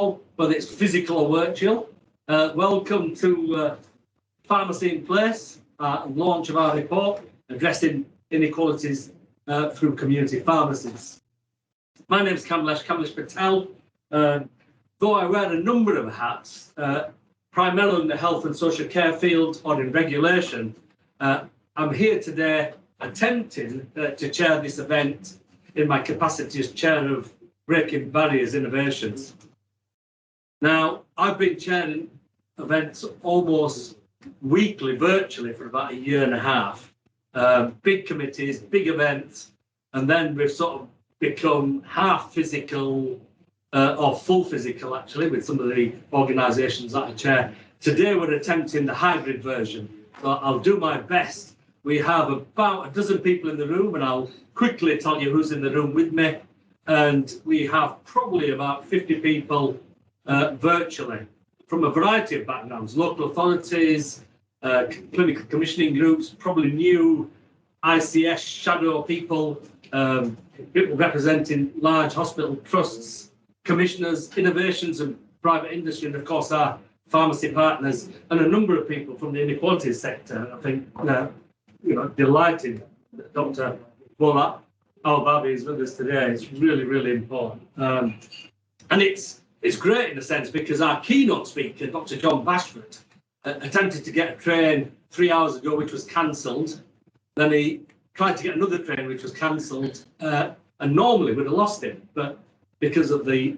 whether it's physical or virtual. Welcome to Pharmacy in Place, launch of our report addressing inequalities through community pharmacies. My name is Kamlesh Patel. Though I wear a number of hats, primarily in the health and social care field or in regulation, I'm here today attempting to chair this event in my capacity as chair of Breaking Barriers Innovations. Now, I've been chairing events almost weekly, virtually, for about a year and a half. Big committees, big events, and then we've sort of become half physical or full physical, actually, with some of the organisations that I chair. Today, we're attempting the hybrid version. So I'll do my best. We have about a dozen people in the room, and I'll quickly tell you who's in the room with me. And we have probably about 50 people virtually from a variety of backgrounds, local authorities, clinical commissioning groups, probably new ICS shadow people, people representing large hospital trusts, commissioners, innovations and private industry, and of course our pharmacy partners, and a number of people from the inequalities sector. I think, delighted that Dr. Bola, Owolabi is with us today. It's really, really important. And it's great in a sense because our keynote speaker, Dr. Jon Bashford, attempted to get a train 3 hours ago, which was cancelled. Then he tried to get another train, which was cancelled. And normally we'd have lost him, but because of the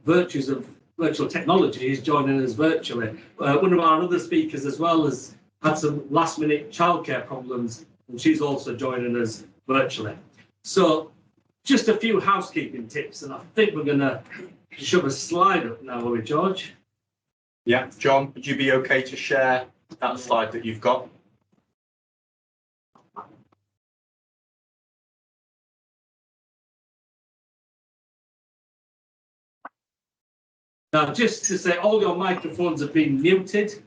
virtues of virtual technology, he's joining us virtually. One of our other speakers as well has had some last-minute childcare problems, and she's also joining us virtually. So just a few housekeeping tips, and I think we're going to shove a slide up now, are we, George? Yeah, John, would you be okay to share that slide that you've got? Now, just to say, all your microphones have been muted.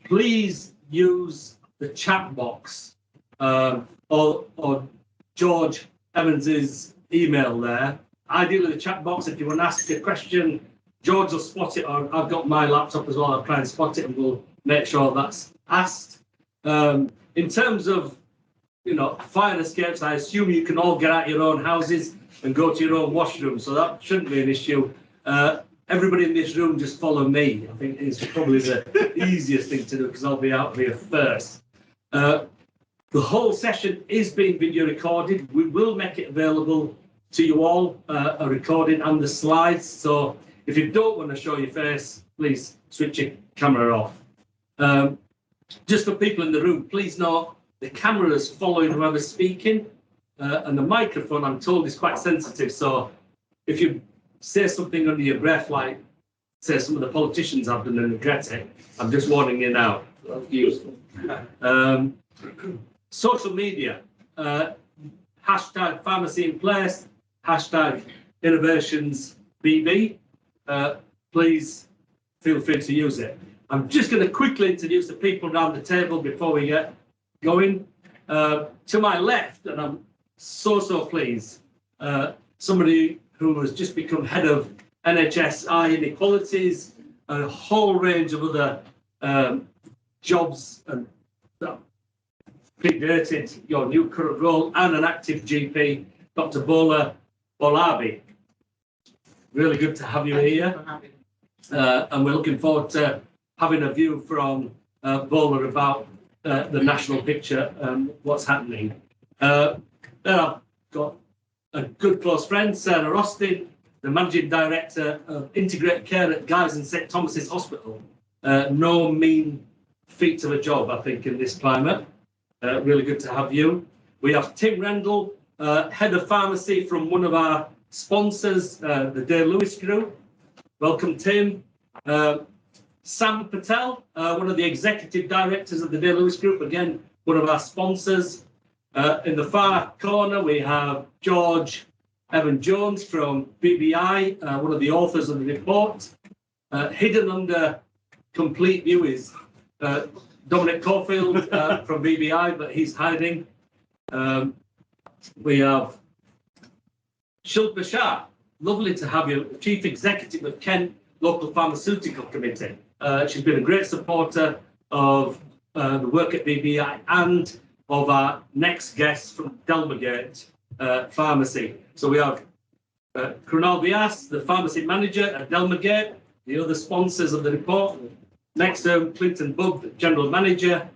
Please use the chat box or George Evans's email there. Ideally, the chat box, if you want to ask a question, George will spot it, or I've got my laptop as well. I'll try and spot it, and we'll make sure that's asked. In terms of, fire escapes, I assume you can all get out your own houses and go to your own washroom, so that shouldn't be an issue. Everybody in this room just follow me. I think it's probably the easiest thing to do because I'll be out here first. The whole session is being video recorded. We will make it available to you all, a recording and the slides. So if you don't want to show your face, please switch your camera off. Just for people in the room, please note the camera is following whoever's speaking, and the microphone, I'm told, is quite sensitive. So if you say something under your breath, like say some of the politicians have done and regret it, I'm just warning you now. Useful. Social media, hashtag Pharmacy in Place, hashtag Innovations BB. Please feel free to use it. I'm just going to quickly introduce the people around the table before we get going. To my left, and I'm so pleased, somebody who has just become head of NHSE Inequalities, a whole range of other jobs and predated your new current role, and an active GP, Dr. Bola, Owolabi. Really good to have you here. And we're looking forward to having a view from Bola about the national picture and what's happening. Then I've got a good close friend, Sarah Austin, the Managing Director of Integrated Care at Guy's and St Thomas's Hospital. No mean feat of a job, I think, in this climate. Really good to have you. We have Tim Rendell, Head of Pharmacy from one of our sponsors, the Day Lewis Group. Welcome, Tim. Sam Patel, one of the Executive Directors of the Day Lewis Group, again, one of our sponsors. In the far corner, we have George Evan-Jones from BBI, one of the authors of the report. Hidden under complete view is Dominic Caulfield from BBI, but he's hiding. We have Shilpa Shah, lovely to have you, the Chief Executive of Kent Local Pharmaceutical Committee. She's been a great supporter of the work at BBI and of our next guest from Delmergate Pharmacy. So we have Krunal Vyas, the Pharmacy Manager at Delmergate, the other sponsors of the report. Next to him, Clinton Bubb, General Manager,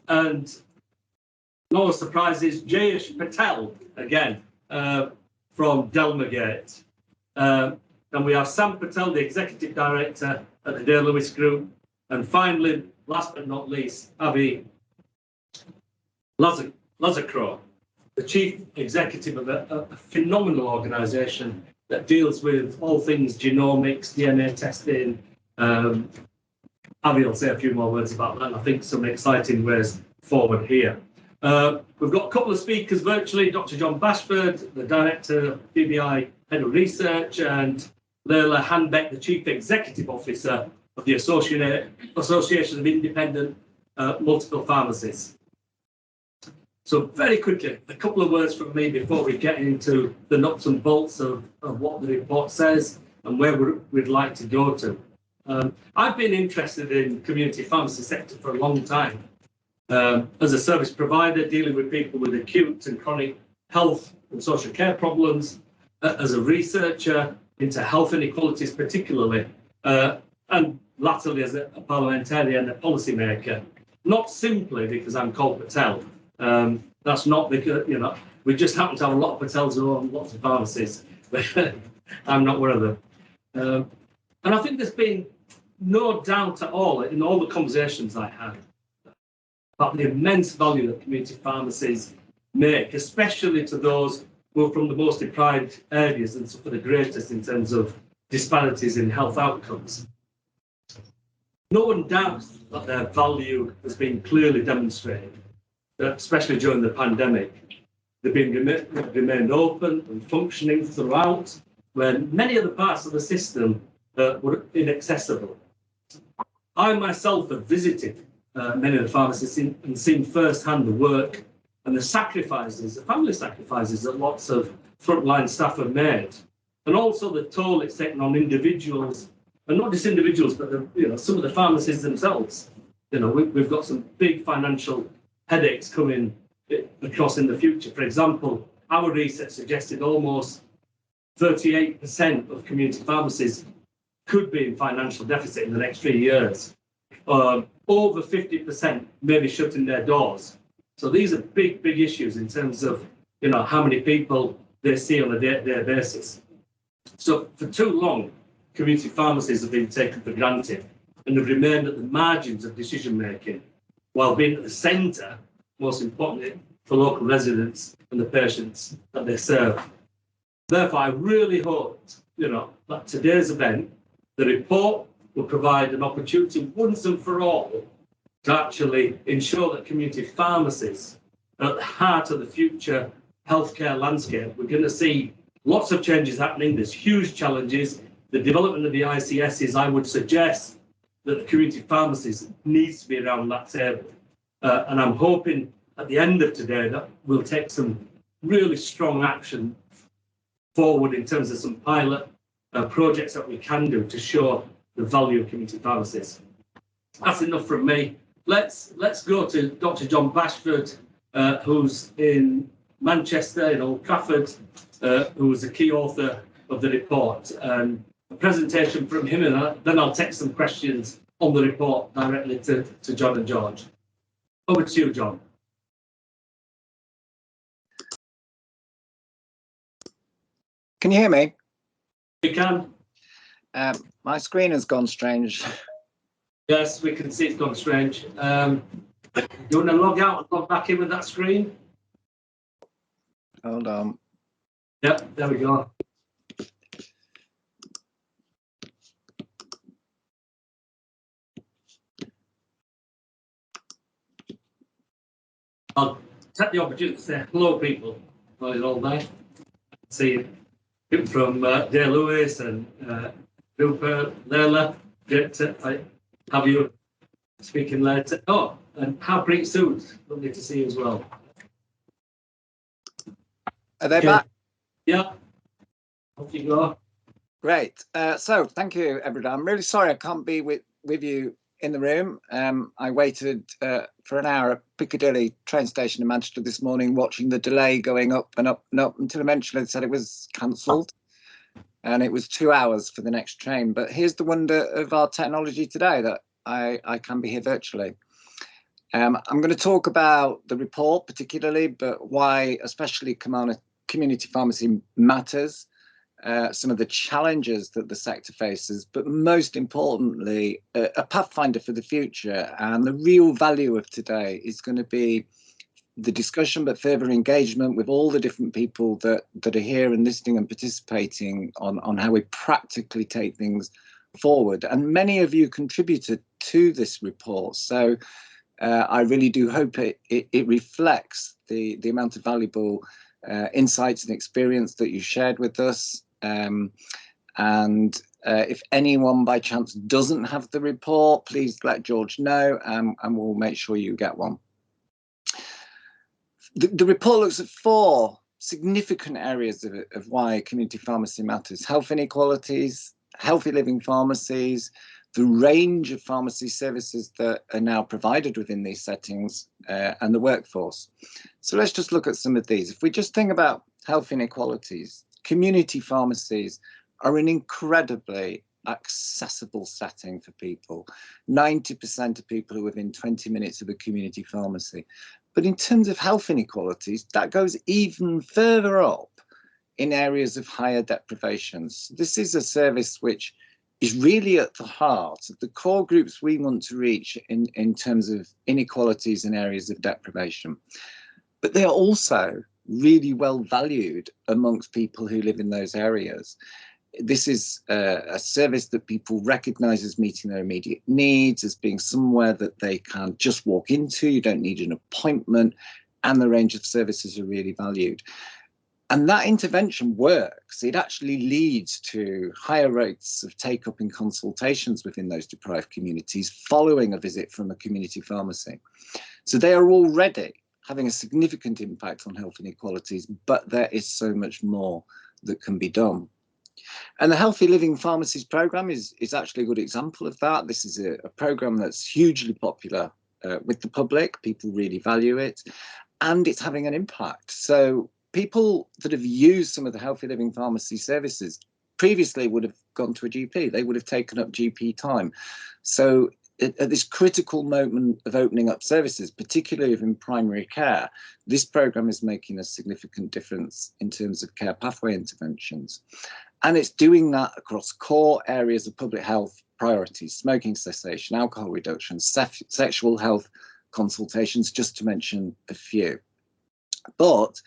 and no surprises, Jayesh Patel, again, from Delmergate. And we have Sam Patel, the Executive Director at the Day Lewis Group. And finally, last but not least, Avi Lasarow, the Chief Executive of a phenomenal organisation that deals with all things genomics, DNA testing. Avi will say a few more words about that, and I think some exciting ways forward here. We've got a couple of speakers virtually, Dr. Jon Bashford, the Director of BBI Head of Research, and Leyla Hannbeck, the Chief Executive Officer of the Association of Independent Multiple Pharmacies. So very quickly, a couple of words from me before we get into the nuts and bolts of what the report says and where we'd like to go to. I've been interested in community pharmacy sector for a long time. As a service provider, dealing with people with acute and chronic health and social care problems, as a researcher into health inequalities particularly, and latterly as a parliamentarian and a policymaker, not simply because I'm called Patel. That's not because, you know, we just happen to have a lot of Patels who own lots of pharmacies, but I'm not one of them. And I think there's been no doubt at all in all the conversations I had about the immense value that community pharmacies make, especially to those who are from the most deprived areas and suffer the greatest in terms of disparities in health outcomes. No one doubts that their value has been clearly demonstrated, especially during the pandemic. They've been remained open and functioning throughout, when many other parts of the system were inaccessible. I myself have visited many of the pharmacies and seen firsthand the work and the sacrifices, the family sacrifices that lots of frontline staff have made, and also the toll it's taken on individuals, and not just individuals, but some of the pharmacies themselves. We've got some big financial headaches coming across in the future. For example, our research suggested almost 38% of community pharmacies could be in financial deficit in the next 3 years. Over 50% may be shutting their doors. So these are big, big issues in terms of how many people they see on a day-to-day basis. So for too long, community pharmacies have been taken for granted and have remained at the margins of decision making, while being at the centre, most importantly, for local residents and the patients that they serve. Therefore, I really hoped that today's event, the report, will provide an opportunity once and for all to actually ensure that community pharmacies are at the heart of the future healthcare landscape. We're going to see lots of changes happening. There's huge challenges. The development of the ICSs, I would suggest that the community pharmacies needs to be around that table. And I'm hoping at the end of today that we'll take some really strong action forward in terms of some pilot projects that we can do to show the value of community pharmacies. That's enough from me. Let's go to Dr. Jon Bashford, who's in Manchester, in Old Trafford, who was the key author of the report. And a presentation from him, and then I'll take some questions on the report directly to John and George. Over to you, John. Can you hear me? We can. My screen has gone strange. Yes, we can see it's gone strange. You want to log out and log back in with that screen? Hold on. Yep, there we go. I'll take the opportunity to say hello, people. Well, you're all there. See you from Day Lewis and Shilpa, Leyla. Great to have you speaking later. Oh, and Harpreet, Sood. Lovely to see you as well. Are they back? Yeah. Off you go. Great. So thank you, everyone. I'm really sorry I can't be with you in the room. I waited for an hour at Piccadilly train station in Manchester this morning, watching the delay going up and up and up until eventually they said it was cancelled. And it was 2 hours for the next train. But here's the wonder of our technology today, that I can be here virtually. I'm going to talk about the report particularly, but why especially community pharmacy matters, some of the challenges that the sector faces, but most importantly, a pathfinder for the future. And the real value of today is going to be the discussion, but further engagement with all the different people that are here and listening and participating on how we practically take things forward. And many of you contributed to this report. So I really do hope it reflects the amount of valuable insights and experience that you shared with us. If anyone by chance doesn't have the report, please let George know, and we'll make sure you get one. The report looks at 4 significant areas of why community pharmacy matters: health inequalities, healthy living pharmacies, the range of pharmacy services that are now provided within these settings, and the workforce. So let's just look at some of these. If we just think about health inequalities, community pharmacies are an incredibly accessible setting for people. 90% of people are within 20 minutes of a community pharmacy. But in terms of health inequalities, that goes even further up in areas of higher deprivations. This is a service which is really at the heart of the core groups we want to reach in terms of inequalities in areas of deprivation. But they are also really well valued amongst people who live in those areas. This is a service that people recognise as meeting their immediate needs, as being somewhere that they can just walk into. You don't need an appointment, and the range of services are really valued. And that intervention works. It actually leads to higher rates of take-up in consultations within those deprived communities following a visit from a community pharmacy. So they are already having a significant impact on health inequalities, but there is so much more that can be done. And the Healthy Living Pharmacies programme is actually a good example of that. This is a programme that's hugely popular with the public. People really value it, and it's having an impact. So people that have used some of the Healthy Living Pharmacy services previously would have gone to a GP. They would have taken up GP time. So at this critical moment of opening up services, particularly in primary care, this programme is making a significant difference in terms of care pathway interventions. And it's doing that across core areas of public health priorities: smoking cessation, alcohol reduction, sexual health consultations, just to mention a few. But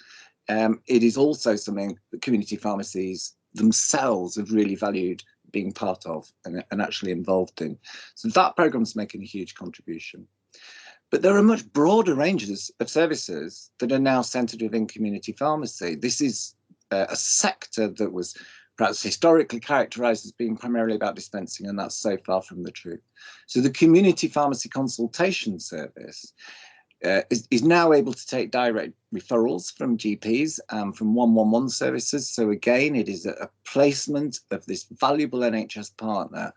it is also something that community pharmacies themselves have really valued being part of and actually involved in. So that programme is making a huge contribution. But there are much broader ranges of services that are now centred within community pharmacy. This is a sector that was perhaps historically characterised as being primarily about dispensing, and that's so far from the truth. So the community pharmacy consultation service is now able to take direct referrals from GPs and from 111 services. So again, it is a placement of this valuable NHS partner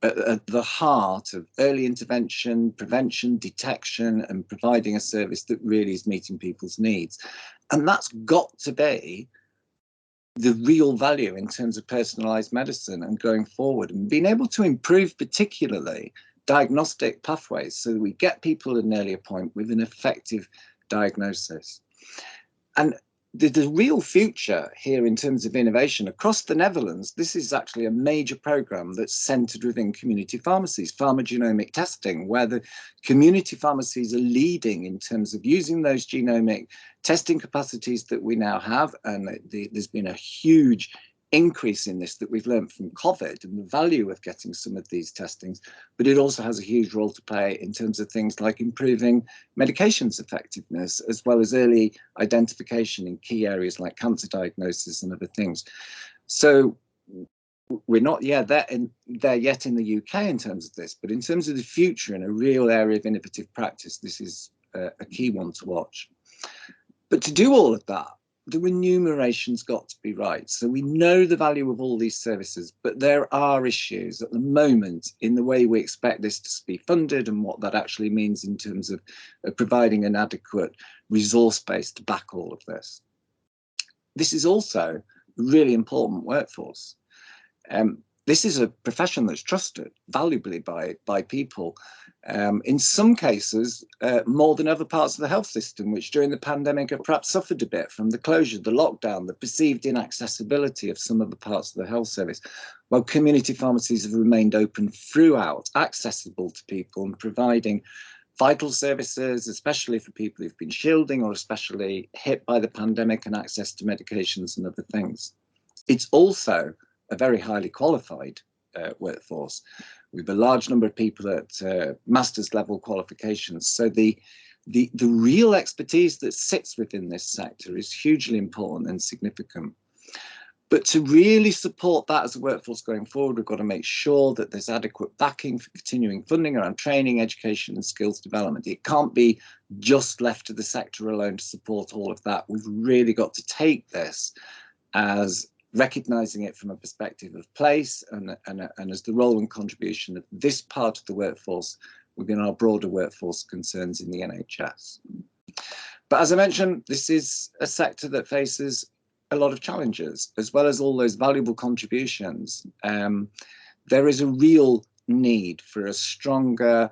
at the heart of early intervention, prevention, detection, and providing a service that really is meeting people's needs. And that's got to be the real value in terms of personalised medicine and going forward, and being able to improve particularly diagnostic pathways so that we get people at an earlier point with an effective diagnosis. And the real future here in terms of innovation across the Netherlands, this is actually a major programme that's centred within community pharmacies, pharmacogenomic testing, where the community pharmacies are leading in terms of using those genomic testing capacities that we now have. And there's been a huge increase in this that we've learned from COVID and the value of getting some of these testings, but it also has a huge role to play in terms of things like improving medications effectiveness, as well as early identification in key areas like cancer diagnosis and other things. So we're not there yet in the UK in terms of this, but in terms of the future and a real area of innovative practice, this is a key one to watch. But to do all of that, the remuneration's got to be right. So we know the value of all these services, but there are issues at the moment in the way we expect this to be funded and what that actually means in terms of providing an adequate resource base to back all of this. This is also a really important workforce. This is a profession that's trusted valuably by people. In some cases, more than other parts of the health system, which during the pandemic have perhaps suffered a bit from the closure, the lockdown, the perceived inaccessibility of some of the parts of the health service, while community pharmacies have remained open throughout, accessible to people and providing vital services, especially for people who've been shielding or especially hit by the pandemic, and access to medications and other things. It's also a very highly qualified workforce with a large number of people at master's level qualifications. So the real expertise that sits within this sector is hugely important and significant. But to really support that as a workforce going forward, we've got to make sure that there's adequate backing for continuing funding around training, education and skills development. It can't be just left to the sector alone to support all of that. We've really got to take this as recognising it from a perspective of place and as the role and contribution of this part of the workforce within our broader workforce concerns in the NHS. But as I mentioned, this is a sector that faces a lot of challenges, as well as all those valuable contributions. There is a real need for a stronger,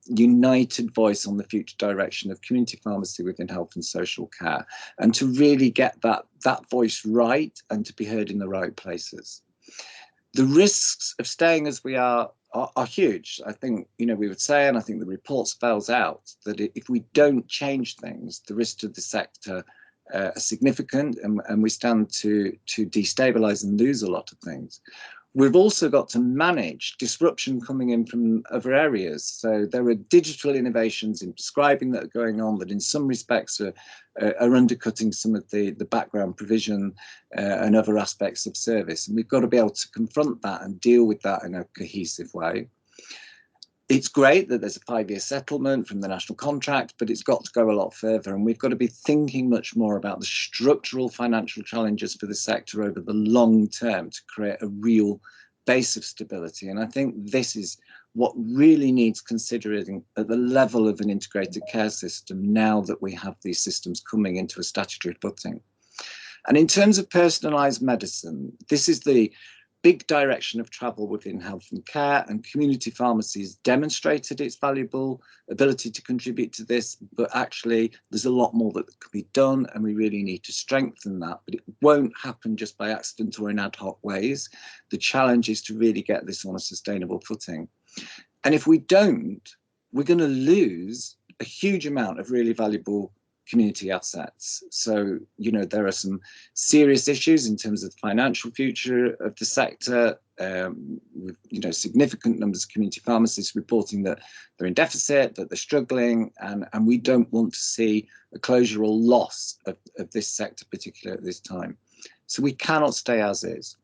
united voice on the future direction of community pharmacy within health and social care, and to really get that voice right and to be heard in the right places. The risks of staying as we are huge. I think, we would say, and I think the report spells out, that if we don't change things, the risks to the sector are significant, and we stand to destabilise and lose a lot of things. We've also got to manage disruption coming in from other areas. So there are digital innovations in prescribing that are going on that in some respects are undercutting some of the background provision and other aspects of service. And we've got to be able to confront that and deal with that in a cohesive way. It's great that there's a 5-year settlement from the national contract, but it's got to go a lot further. And we've got to be thinking much more about the structural financial challenges for the sector over the long term to create a real base of stability. And I think this is what really needs considering at the level of an integrated care system now that we have these systems coming into a statutory footing. And in terms of personalised medicine, this is the big direction of travel within health and care, and community pharmacies demonstrated its valuable ability to contribute to this, but actually there's a lot more that could be done, and we really need to strengthen that. But it won't happen just by accident or in ad hoc ways. The challenge is to really get this on a sustainable footing. And if we don't, we're going to lose a huge amount of really valuable community assets. So, there are some serious issues in terms of the financial future of the sector, with, significant numbers of community pharmacists reporting that they're in deficit, that they're struggling, and we don't want to see a closure or loss of this sector, particularly at this time. So we cannot stay as is.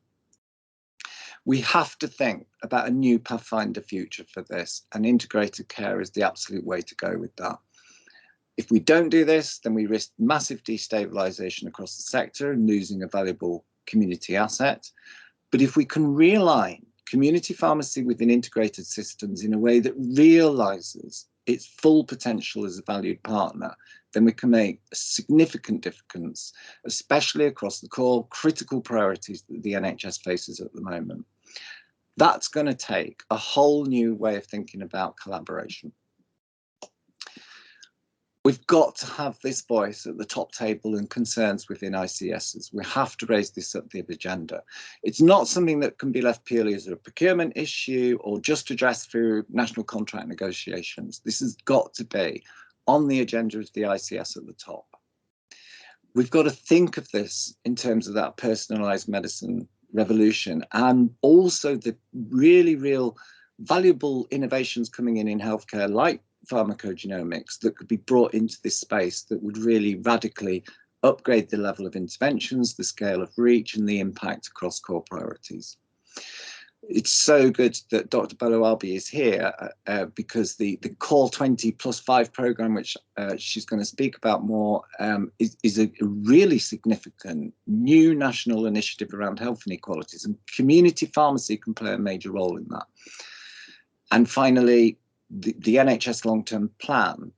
We have to think about a new pathfinder future for this, and integrated care is the absolute way to go with that. If we don't do this, then we risk massive destabilisation across the sector and losing a valuable community asset. But if we can realign community pharmacy within integrated systems in a way that realises its full potential as a valued partner, then we can make a significant difference, especially across the core critical priorities that the NHS faces at the moment. That's going to take a whole new way of thinking about collaboration. We've got to have this voice at the top table and concerns within ICSs. We have to raise this up the agenda. It's not something that can be left purely as a procurement issue or just addressed through national contract negotiations. This has got to be on the agenda of the ICS at the top. We've got to think of this in terms of that personalised medicine revolution, and also the really real valuable innovations coming in healthcare, like pharmacogenomics, that could be brought into this space that would really radically upgrade the level of interventions, the scale of reach and the impact across core priorities. it's so good that Dr. Owolabi is here because the Core 20+5 program, which she's going to speak about more, is a really significant new national initiative around health inequalities, and community pharmacy can play a major role in that. And finally, the NHS long-term plan,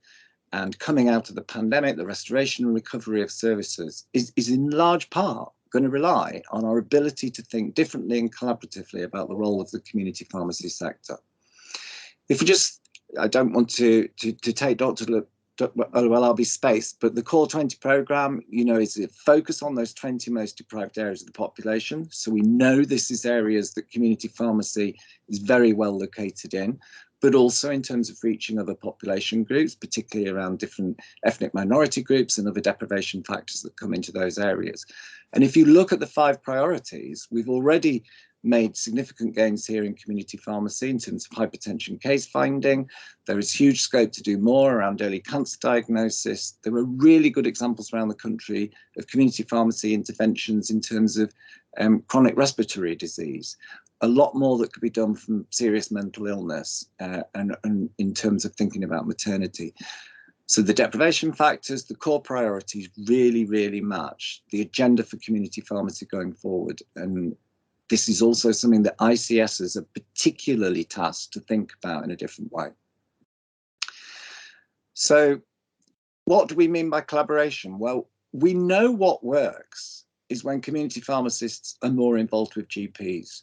and coming out of the pandemic, the restoration and recovery of services is in large part going to rely on our ability to think differently and collaboratively about the role of the community pharmacy sector. If we just, I don't want to take Dr. Owolabi's space, but the Core 20 programme, you know, is a focus on those 20 most deprived areas of the population. So we know this is areas that community pharmacy is very well located in, but also in terms of reaching other population groups, particularly around different ethnic minority groups and other deprivation factors that come into those areas. And if you look at the 5 priorities, we've already made significant gains here in community pharmacy in terms of hypertension case finding. There is huge scope to do more around early cancer diagnosis. There are really good examples around the country of community pharmacy interventions in terms of chronic respiratory disease. A lot more that could be done from serious mental illness and in terms of thinking about maternity. So the deprivation factors, the core priorities really, really match the agenda for community pharmacy going forward. And this is also something that ICSs are particularly tasked to think about in a different way. So what do we mean by collaboration? Well, we know what works is when community pharmacists are more involved with GPs.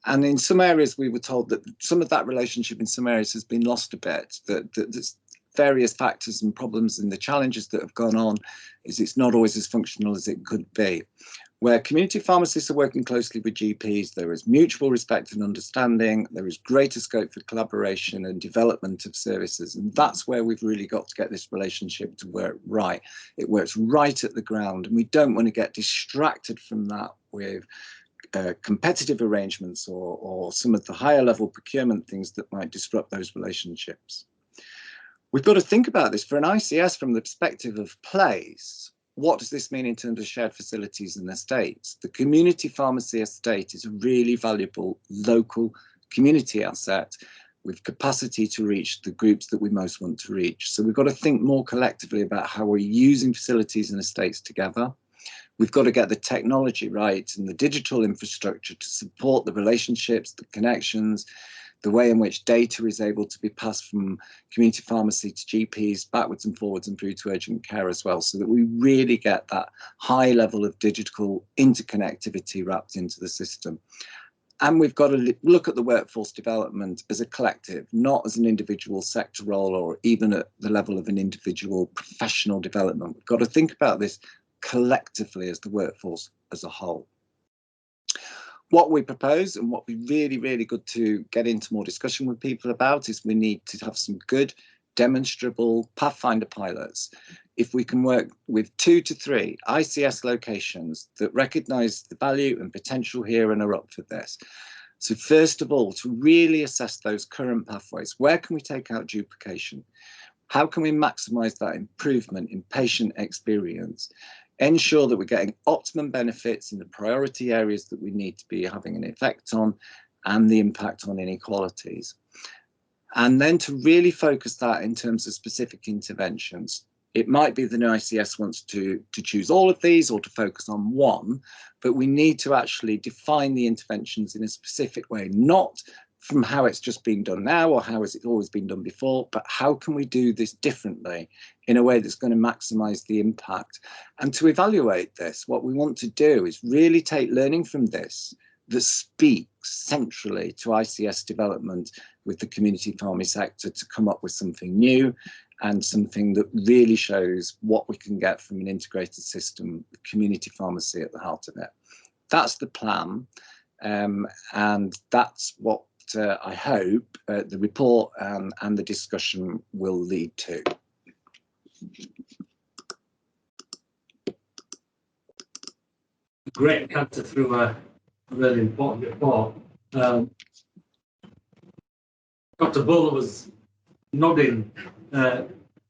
And in some areas, we were told that some of that relationship in some areas has been lost a bit, that there's various factors and problems and the challenges that have gone on is it's not always as functional as it could be. Where community pharmacists are working closely with GPs, there is mutual respect and understanding, there is greater scope for collaboration and development of services. And that's where we've really got to get this relationship to work right. It works right at the ground, and we don't want to get distracted from that with competitive arrangements or some of the higher level procurement things that might disrupt those relationships. We've got to think about this for an ICS from the perspective of place. What does this mean in terms of shared facilities and estates? The community pharmacy estate is a really valuable local community asset with capacity to reach the groups that we most want to reach. So we've got to think more collectively about how we're using facilities and estates together. We've got to get the technology right and the digital infrastructure to support the relationships, the connections, the way in which data is able to be passed from community pharmacy to GPs backwards and forwards and through to urgent care as well, so that we really get that high level of digital interconnectivity wrapped into the system. And we've got to look at the workforce development as a collective, not as an individual sector role or even at the level of an individual professional development. We've got to think about this collectively as the workforce as a whole. What we propose and what would be really, really good to get into more discussion with people about is we need to have some good demonstrable Pathfinder pilots. If we can work with 2 to 3 ICS locations that recognise the value and potential here and are up for this. So first of all, to really assess those current pathways, where can we take out duplication? How can we maximise that improvement in patient experience? Ensure that we're getting optimum benefits in the priority areas that we need to be having an effect on and the impact on inequalities. And then to really focus that in terms of specific interventions. It might be that an ICS wants to choose all of these or to focus on one, but we need to actually define the interventions in a specific way, not from how it's just been done now or how has it always been done before, but how can we do this differently in a way that's going to maximise the impact. And to evaluate this, what we want to do is really take learning from this that speaks centrally to ICS development with the community pharmacy sector to come up with something new and something that really shows what we can get from an integrated system, with community pharmacy at the heart of it. That's the plan, and that's what I hope the report and the discussion will lead to. Great canter through a really important report. Dr. Bola was nodding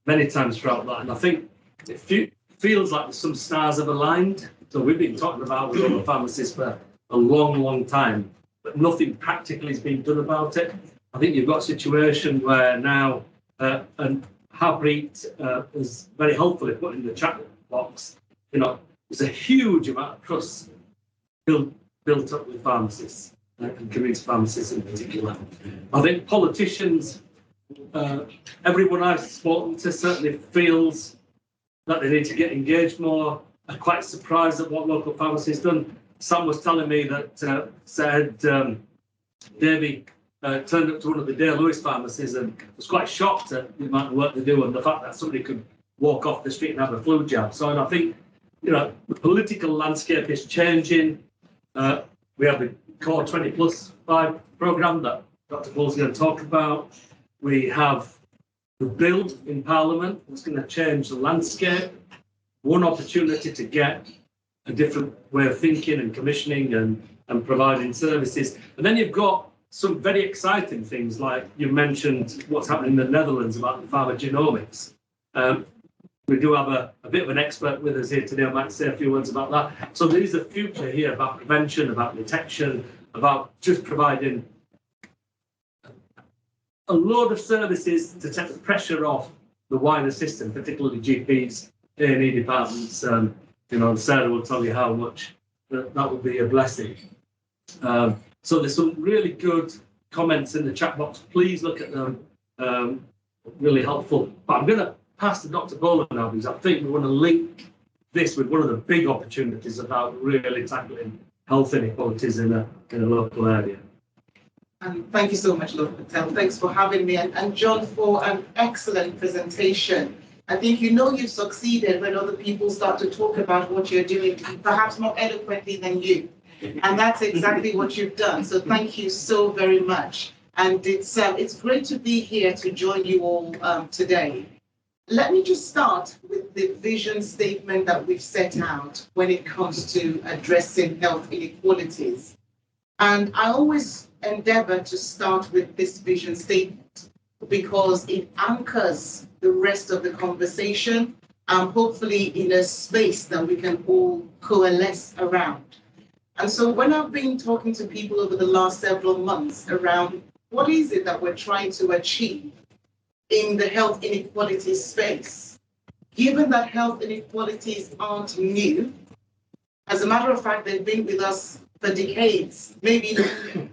many times throughout that, and I think it feels like some stars have aligned. So we've been talking about with other pharmacists for a long, long time, but nothing practically is being done about it. I think you've got a situation where now, and Harpreet is very helpfully put in the chat box, there's a huge amount of trust built up with pharmacists and community pharmacists in particular. I think politicians, everyone I've spoken to certainly feels that they need to get engaged more. I'm quite surprised at what local pharmacy has done. Sam was telling me that said Davy turned up to one of the Dale Lewis pharmacies and was quite shocked at the amount of work they do and the fact that somebody could walk off the street and have a flu jab. So and I think the political landscape is changing. We have the Core 20+5 programme that Dr. Bowles is going to talk about. We have the bill in Parliament that's going to change the landscape. One opportunity to get a different way of thinking and commissioning and providing services. And then you've got some very exciting things, like you mentioned what's happening in the Netherlands about the pharmacogenomics. We do have a bit of an expert with us here today. I might say a few words about that. So there is a future here about prevention, about detection, about just providing a load of services to take the pressure off the wider system, particularly GPs, A&E departments. And Sarah will tell you how much that would be a blessing. So there's some really good comments in the chat box. Please look at them. Really helpful. But I'm going to pass to Dr. Bola now, because I think we want to link this with one of the big opportunities about really tackling health inequalities in a local area. Thank you so much, Dr. Patel. Thanks for having me, and John, for an excellent presentation. I think you've succeeded when other people start to talk about what you're doing, perhaps more eloquently than you. And that's exactly what you've done. So thank you so very much. And it's great to be here to join you all today. Let me just start with the vision statement that we've set out when it comes to addressing health inequalities. And I always endeavor to start with this vision statement because it anchors the rest of the conversation, hopefully in a space that we can all coalesce around. And so when I've been talking to people over the last several months around what is it that we're trying to achieve in the health inequalities space, given that health inequalities aren't new, as a matter of fact, they've been with us for decades, maybe longer.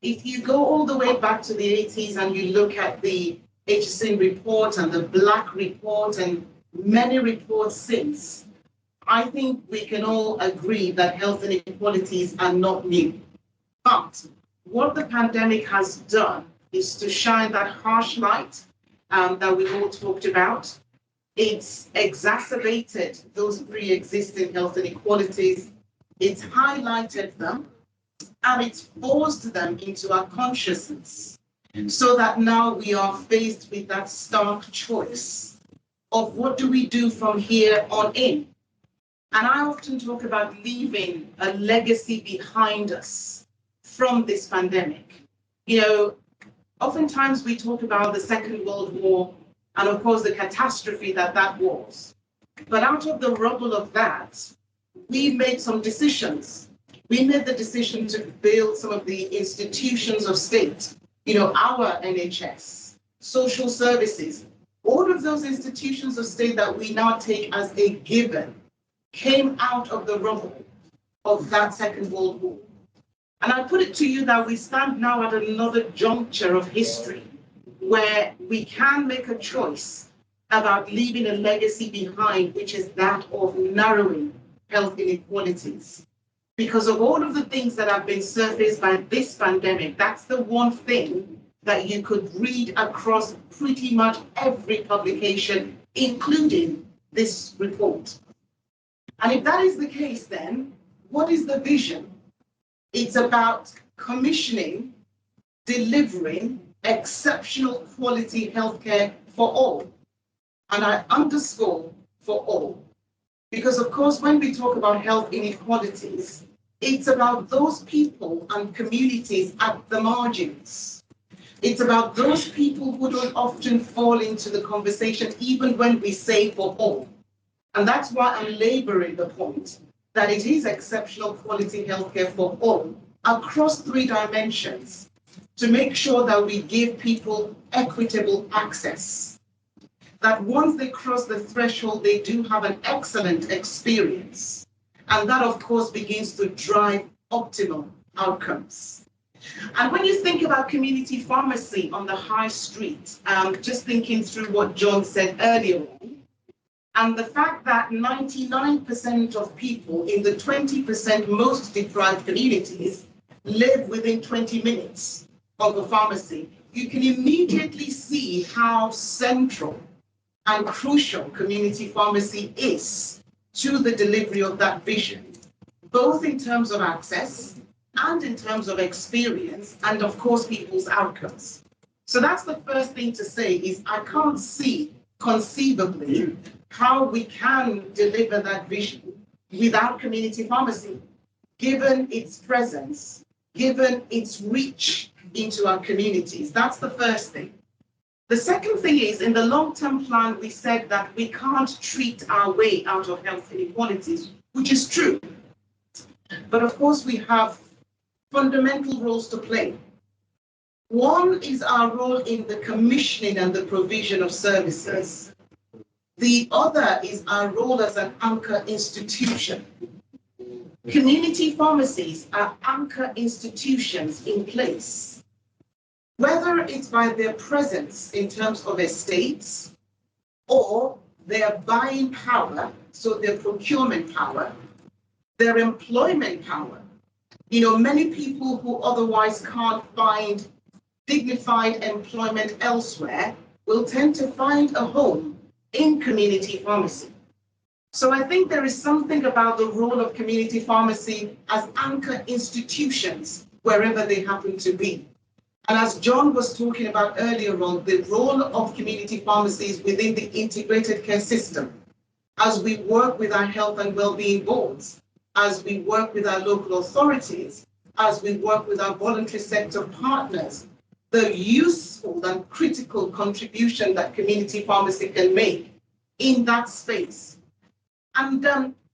If you go all the way back to the 80s and you look at the HSN report and the Black report and many reports since, I think we can all agree that health inequalities are not new. But what the pandemic has done is to shine that harsh light that we've all talked about. It's exacerbated those pre-existing health inequalities. It's highlighted them, and it's forced them into our consciousness, so that now we are faced with that stark choice of what do we do from here on in. And I often talk about leaving a legacy behind us from this pandemic. Oftentimes we talk about the Second World War and of course the catastrophe that was. But out of the rubble of that, we made some decisions. We made the decision to build some of the institutions of state, our NHS, social services, all of those institutions of state that we now take as a given came out of the rubble of that Second World War. And I put it to you that we stand now at another juncture of history where we can make a choice about leaving a legacy behind, which is that of narrowing health inequalities. Because of all of the things that have been surfaced by this pandemic, that's the one thing that you could read across pretty much every publication, including this report. And if that is the case, then what is the vision? It's about commissioning, delivering exceptional quality healthcare for all. And I underscore for all. Because of course, when we talk about health inequalities, it's about those people and communities at the margins. It's about those people who don't often fall into the conversation, even when we say for all. And that's why I'm laboring the point that it is exceptional quality healthcare for all, across 3 dimensions to make sure that we give people equitable access. That once they cross the threshold, they do have an excellent experience. And that, of course, begins to drive optimal outcomes. And when you think about community pharmacy on the high street, just thinking through what Jon said earlier on, and the fact that 99% of people in the 20% most deprived communities live within 20 minutes of a pharmacy, you can immediately see how central and crucial community pharmacy is to the delivery of that vision, both in terms of access and in terms of experience, and of course, people's outcomes. So that's the first thing to say is I can't see conceivably how we can deliver that vision without community pharmacy, given its presence, given its reach into our communities. That's the first thing. The second thing is, in the long-term plan, we said that we can't treat our way out of health inequalities, which is true. But of course, we have fundamental roles to play. One is our role in the commissioning and the provision of services. The other is our role as an anchor institution. Community pharmacies are anchor institutions in place, whether it's by their presence in terms of estates or their buying power, so their procurement power, their employment power. You know, many people who otherwise can't find dignified employment elsewhere will tend to find a home in community pharmacy. So I think there is something about the role of community pharmacy as anchor institutions wherever they happen to be. And as Jon was talking about earlier on, the role of community pharmacies within the integrated care system, as we work with our health and well-being boards, as we work with our local authorities, as we work with our voluntary sector partners, the useful and critical contribution that community pharmacy can make in that space. And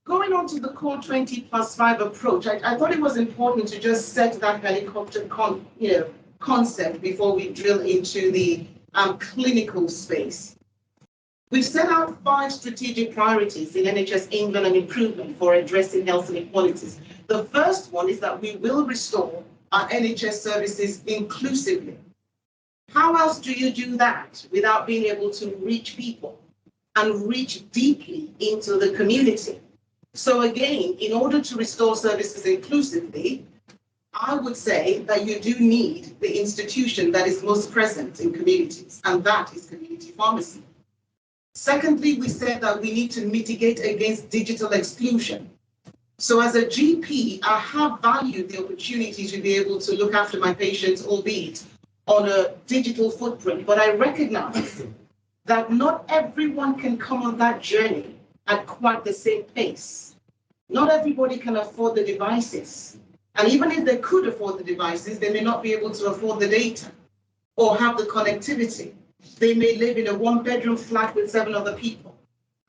going on to the Core 20+5 approach, I thought it was important to just set that helicopter concept before we drill into the clinical space. We've set out 5 strategic priorities in NHS England and improvement for addressing health inequalities. The first one is that we will restore our NHS services inclusively. How else do you do that without being able to reach people and reach deeply into the community? So again, in order to restore services inclusively, I would say that you do need the institution that is most present in communities, and that is community pharmacy. Secondly, we said that we need to mitigate against digital exclusion. So as a GP, I have valued the opportunity to be able to look after my patients, albeit on a digital footprint, but I recognize that not everyone can come on that journey at quite the same pace. Not everybody can afford the devices. And even if they could afford the devices, they may not be able to afford the data or have the connectivity. They may live in a 1-bedroom flat with 7 other people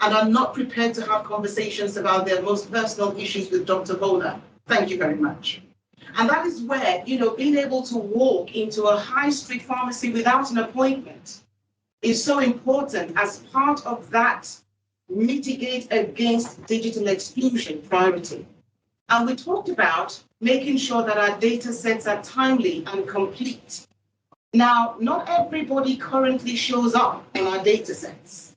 and are not prepared to have conversations about their most personal issues with Dr. Bola. Thank you very much. And that is where, being able to walk into a high street pharmacy without an appointment is so important as part of that mitigate against digital exclusion priority. And we talked about making sure that our data sets are timely and complete. Now, not everybody currently shows up on our data sets.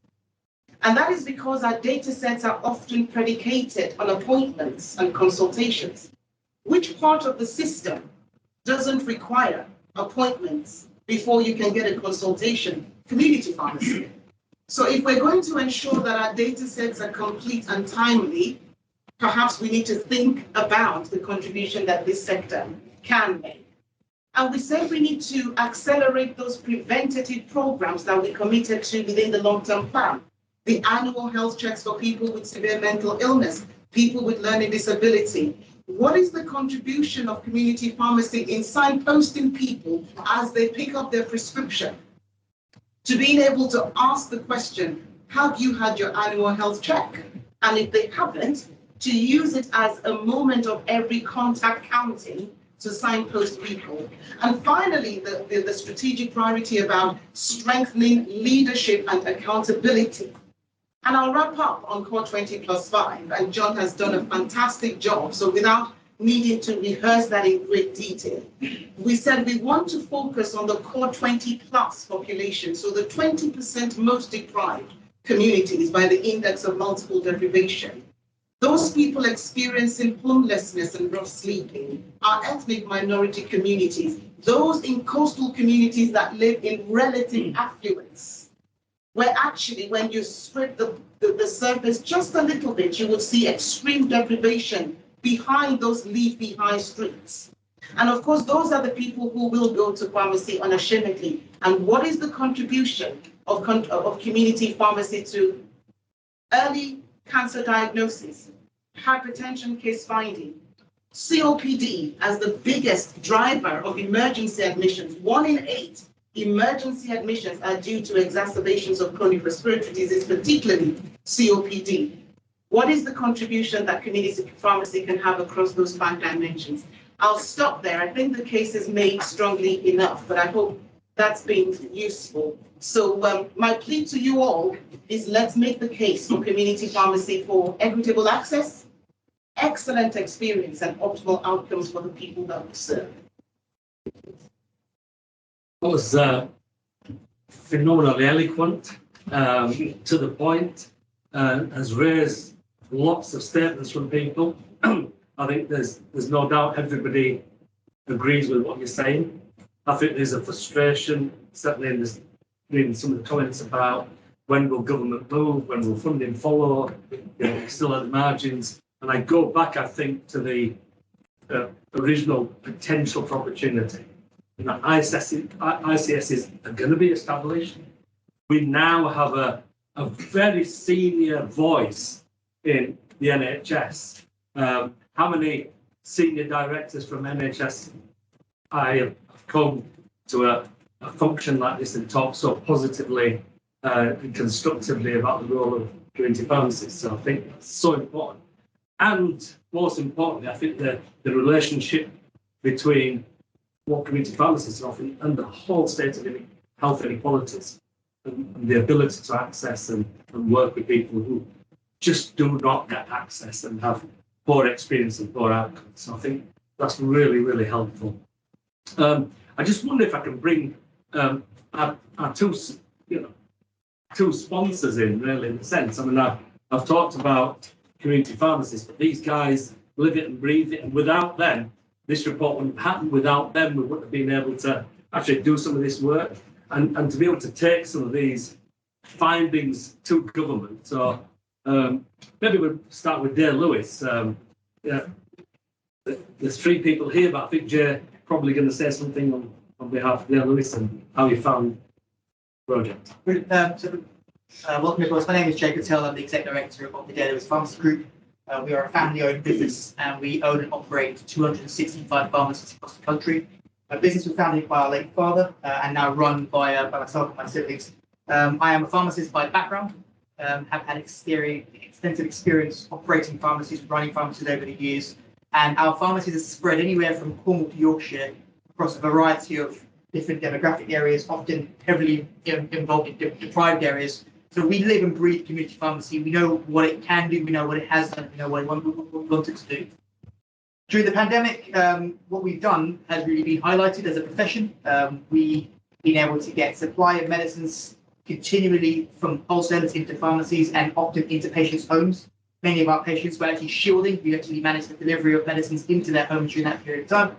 And that is because our data sets are often predicated on appointments and consultations. Which part of the system doesn't require appointments before you can get a consultation? Community pharmacy. So if we're going to ensure that our data sets are complete and timely, perhaps we need to think about the contribution that this sector can make. And we said we need to accelerate those preventative programs that we committed to within the long-term plan. The annual health checks for people with severe mental illness, people with learning disability. What is the contribution of community pharmacy in signposting people as they pick up their prescription? To being able to ask the question, have you had your annual health check? And if they haven't, to use it as a moment of every contact counting to signpost people. And finally, the strategic priority about strengthening leadership and accountability. And I'll wrap up on core 20+5, and Jon has done a fantastic job. So without needing to rehearse that in great detail, we said we want to focus on the core 20+ population, so the 20% most deprived communities by the index of multiple deprivation. Those people experiencing homelessness and rough sleeping, our ethnic minority communities, those in coastal communities that live in relative affluence, where actually when you spread the surface just a little bit, you would see extreme deprivation behind those leafy high streets. And of course, those are the people who will go to pharmacy unashamedly. And what is the contribution of community pharmacy to early cancer diagnosis, hypertension case finding, COPD as the biggest driver of emergency admissions? 1 in 8 emergency admissions are due to exacerbations of chronic respiratory disease, particularly COPD. What is the contribution that community pharmacy can have across those 5 dimensions? I'll stop there. I think the case is made strongly enough, but I hope that's been useful. So my plea to you all is let's make the case for community pharmacy for equitable access, excellent experience, and optimal outcomes for the people that we serve. That was phenomenally eloquent, to the point, has raised lots of statements from people. I think there's no doubt everybody agrees with what you're saying. I think there's a frustration, certainly in this, reading some of the comments about when will government move, when will funding follow, still at the margins. And I go back, I think, to the original potential for opportunity. And that ICSs are going to be established. We now have a very senior voice in the NHS. How many senior directors from NHS I have come to a function like this and talk so positively and constructively about the role of community pharmacists? So I think that's so important. And most importantly, I think the relationship between what community pharmacists are offering and the whole state of health inequalities and the ability to access and work with people who just do not get access and have poor experience and poor outcomes. So I think that's really, really helpful. I just wonder if I can bring our two sponsors in, really, in a sense. I mean, I've talked about community pharmacists, but these guys live it and breathe it, and without them, this report wouldn't have happened. Without them, we wouldn't have been able to actually do some of this work and to be able to take some of these findings to government. So maybe we'll start with Dale Lewis. There's 3 people here, but I think Jay probably going to say something on behalf of Dale Lewis and how you found the project. Welcome everyone. My name is Jacob Tell. I'm the Executive Director of the Dale Lewis Pharmacy Group. We are a family-owned business and we own and operate 265 pharmacies across the country. Our business was founded by our late father and now run by myself and my siblings. I am a pharmacist by background, have had extensive experience operating pharmacies, running pharmacies over the years, and our pharmacies are spread anywhere from Cornwall to Yorkshire across a variety of different demographic areas, often heavily involved in deprived areas. So we live and breathe community pharmacy. We know what it can do, we know what it has done, we know what we want it to do. During the pandemic, what we've done has really been highlighted as a profession. We've been able to get supply of medicines continually from wholesalers into pharmacies and often into patients' homes. Many of our patients were actually shielding. We actually managed the delivery of medicines into their homes during that period of time.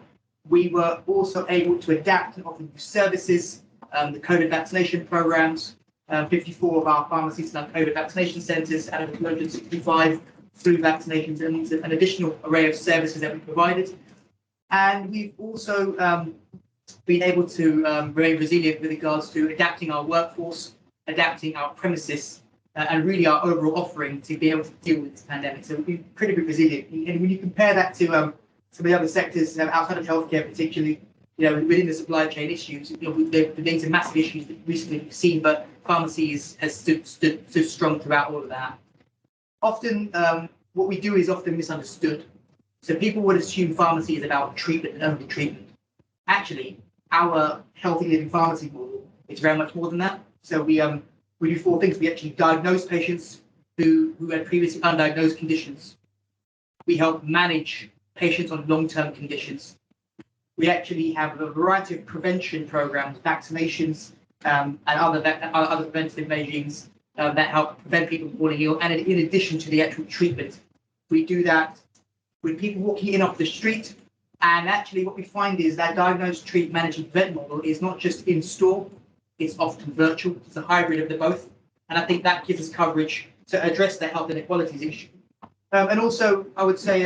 We were also able to adapt and offer new services, the COVID vaccination programs. 54 of our pharmacies are COVID vaccination centres out of 265 flu vaccinations, and an additional array of services that we provided. And we've also been able to remain resilient with regards to adapting our workforce, adapting our premises, and really our overall offering to be able to deal with this pandemic. So we've been incredibly resilient. And when you compare that to some of the other sectors outside of healthcare, particularly, within the supply chain issues, there've been some massive issues that recently we've seen, but pharmacies has stood strong throughout all of that. Often, what we do is often misunderstood. So people would assume pharmacy is about treatment and only treatment. Actually, our healthy living pharmacy model is very much more than that. So we do 4 things. We actually diagnose patients who had previously undiagnosed conditions. We help manage patients on long-term conditions. We actually have a variety of prevention programs, vaccinations, and other preventative measures that help prevent people from falling ill. And in addition to the actual treatment, we do that with people walking in off the street. And actually what we find is that diagnose, treat, manage, and prevent model is not just in store, it's often virtual. It's a hybrid of the both. And I think that gives us coverage to address the health inequalities issue. And also, I would say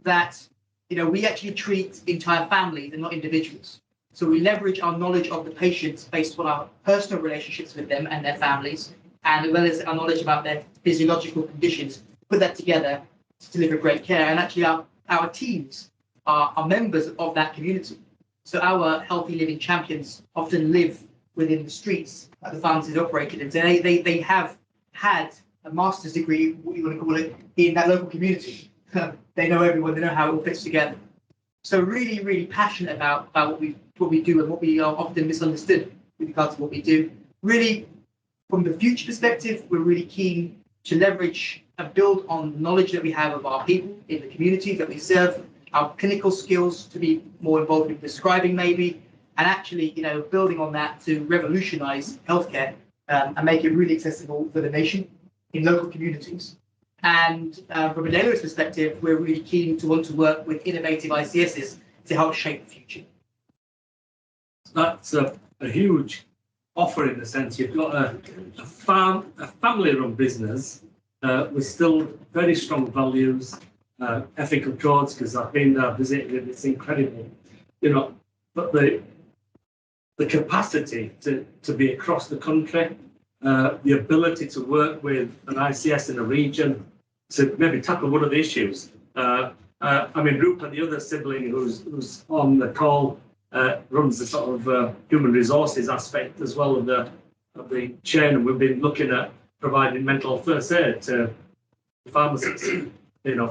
that we actually treat entire families and not individuals. So we leverage our knowledge of the patients based on our personal relationships with them and their families, and as well as our knowledge about their physiological conditions, put that together to deliver great care. And actually our teams are members of that community. So our healthy living champions often live within the streets that the pharmacies operated in. So they have had a master's degree, what you want to call it, in that local community. They know everyone, they know how it all fits together. So really, really passionate about what we do and what we are often misunderstood with regards to what we do. Really, from the future perspective, we're really keen to leverage and build on the knowledge that we have of our people in the community that we serve, our clinical skills to be more involved in prescribing maybe, and actually, building on that to revolutionize healthcare and make it really accessible for the nation in local communities. And from a Leyla's perspective, we're really keen to want to work with innovative ICSs to help shape the future. That's a huge offer in the sense you've got a family-run business with still very strong values, ethical codes, because I've been there visiting it, it's incredible, but the capacity to be across the country, the ability to work with an ICS in a region to maybe tackle one of the issues. Rupert, the other sibling who's on the call, runs the sort of human resources aspect as well of the chain, and we've been looking at providing mental first aid to pharmacists,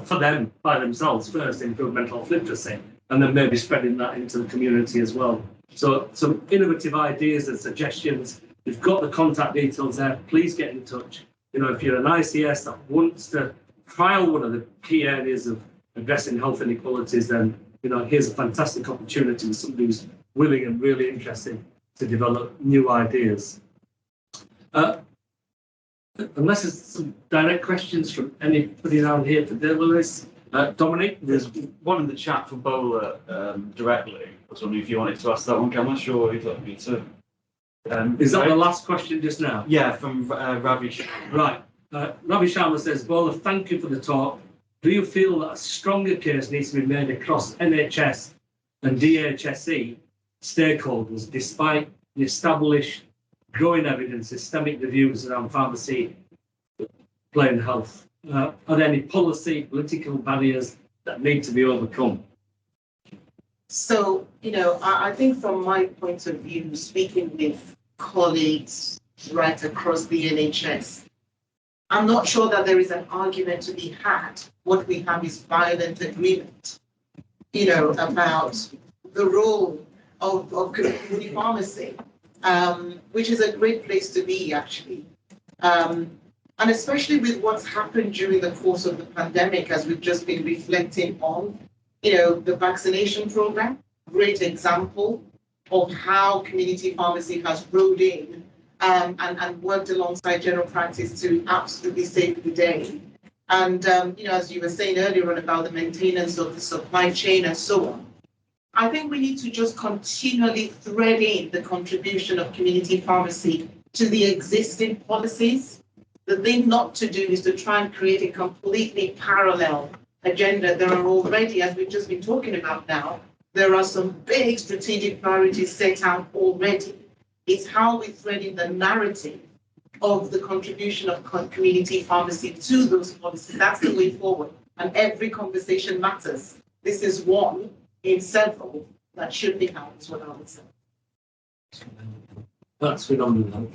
for them by themselves first, improve mental health literacy, and then maybe spreading that into the community as well. So some innovative ideas and suggestions. You've got the contact details there. Please get in touch. If you're an ICS that wants to trial one of the key areas of addressing health inequalities, then here's a fantastic opportunity with somebody who's willing and really interested to develop new ideas. Unless there's some direct questions from anybody around here for Lewis. Dominic? There's one in the chat from Bola directly. I was wondering if you wanted to ask that one, Kamesh, or if that me to. Is that the last question just now? Yeah, from Ravi. Right. Ravi Sharma says, Bola, thank you for the talk. Do you feel that a stronger case needs to be made across NHS and DHSE stakeholders, despite the established growing evidence, systemic reviews around pharmacy playing health? Are there any policy, political barriers that need to be overcome? So, I think from my point of view, speaking with colleagues right across the NHS, I'm not sure that there is an argument to be had. What we have is violent agreement, about the role of community pharmacy, which is a great place to be, actually. And especially with what's happened during the course of the pandemic, as we've just been reflecting on, the vaccination program, great example of how community pharmacy has rolled in and worked alongside general practice to absolutely save the day. And, as you were saying earlier on about the maintenance of the supply chain and so on, I think we need to just continually thread in the contribution of community pharmacy to the existing policies. The thing not to do is to try and create a completely parallel agenda. There are already, as we've just been talking about now, there are some big strategic priorities set out already. It's how we thread in the narrative of the contribution of community pharmacy to those policies. That's the way forward. And every conversation matters. This is one in several that should be had, is what I would say. That's phenomenal.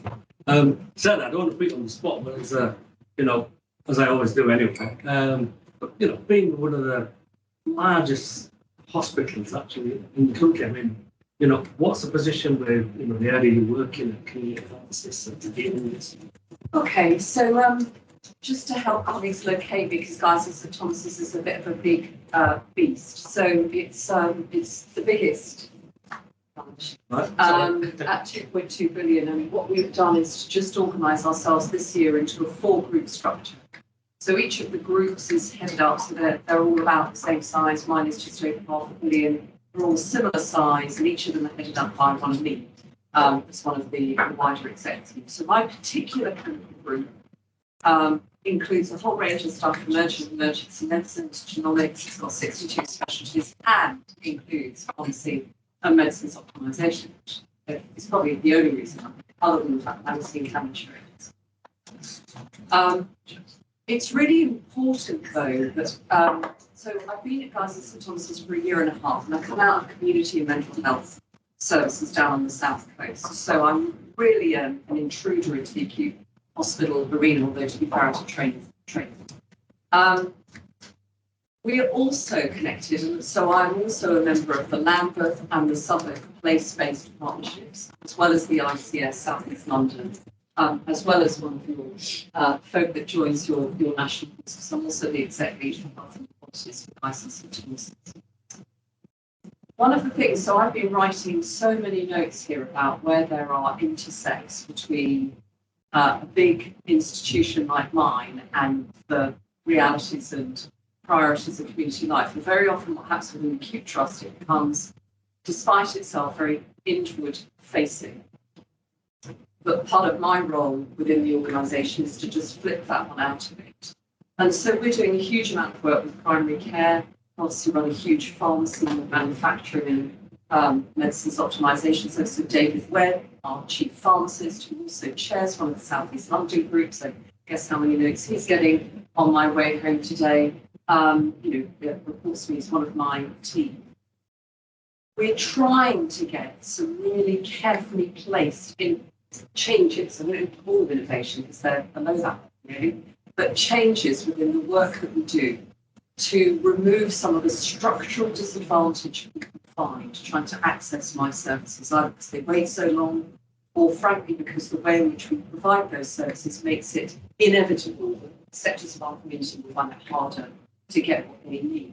Certainly, I don't want to put you on the spot, but as as I always do anyway. But being one of the largest hospitals actually in the country. I mean, what's the position with, the area you work in at community pharmacists to deal with this? Okay, so just to help colleagues locate, because Guys and St Thomas's is a bit of a big beast. So it's the biggest Right. at 2.2 billion. And what we've done is to just organise ourselves this year into a 4-group structure. So each of the groups is headed up, so they're all about the same size. Mine is just over £500 million. They're all similar size, and each of them are headed up by one of me, as one of the wider executives. So my particular clinical group includes a whole range of stuff from emergency medicine to genomics. It's got 62 specialties and includes pharmacy and medicines optimisation. It's probably the only reason, other than the fact that I'm seeing cancer. It's really important, though, that so I've been at Guys and St Thomas's for 1.5 years, and I come out of community and mental health services down on the south coast. So I'm really an intruder into the acute hospital arena, although to be fair, I training. We are also connected, and so I'm also a member of the Lambeth and the Southwark place-based partnerships, as well as the ICS South East London. As well as one of your folk that joins your national courses. I'm also the exec lead for Health Inequalities for Guys and St Thomas's. One of the things, so I've been writing so many notes here about where there are intersects between a big institution like mine and the realities and priorities of community life. And very often what happens with an acute trust, it becomes, despite itself, very inward facing. But part of my role within the organisation is to just flip that one out of it. And so we're doing a huge amount of work with primary care, obviously run a huge pharmacy, manufacturing and medicines optimisation. So David Webb, our chief pharmacist, who also chairs one of the South East London groups, so guess how many notes he's getting on my way home today. Reports to me as one of my team. We're trying to get some really carefully placed in changes, I wouldn't call them innovation because they're below that really, but changes within the work that we do to remove some of the structural disadvantage we can find trying to access my services, either because they wait so long or frankly because the way in which we provide those services makes it inevitable that sectors of our community will find it harder to get what they need.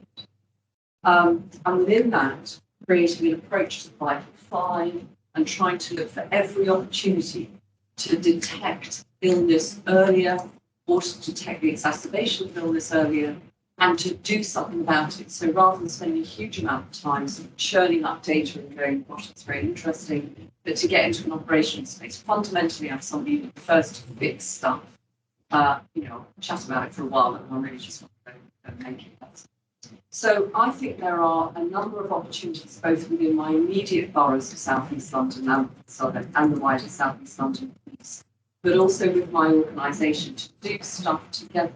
And within that, creating an approach to Vital 5 and trying to look for every opportunity to detect illness earlier or to detect the exacerbation of illness earlier and to do something about it. So rather than spending a huge amount of time sort of churning up data and going, gosh, it's very interesting, but to get into an operational space, fundamentally I'm somebody who prefers to fix stuff. Chat about it for a while, and I really just want to go make it better. So I think there are a number of opportunities both within my immediate boroughs of South East London and Southern and the wider South East London police, but also with my organisation to do stuff together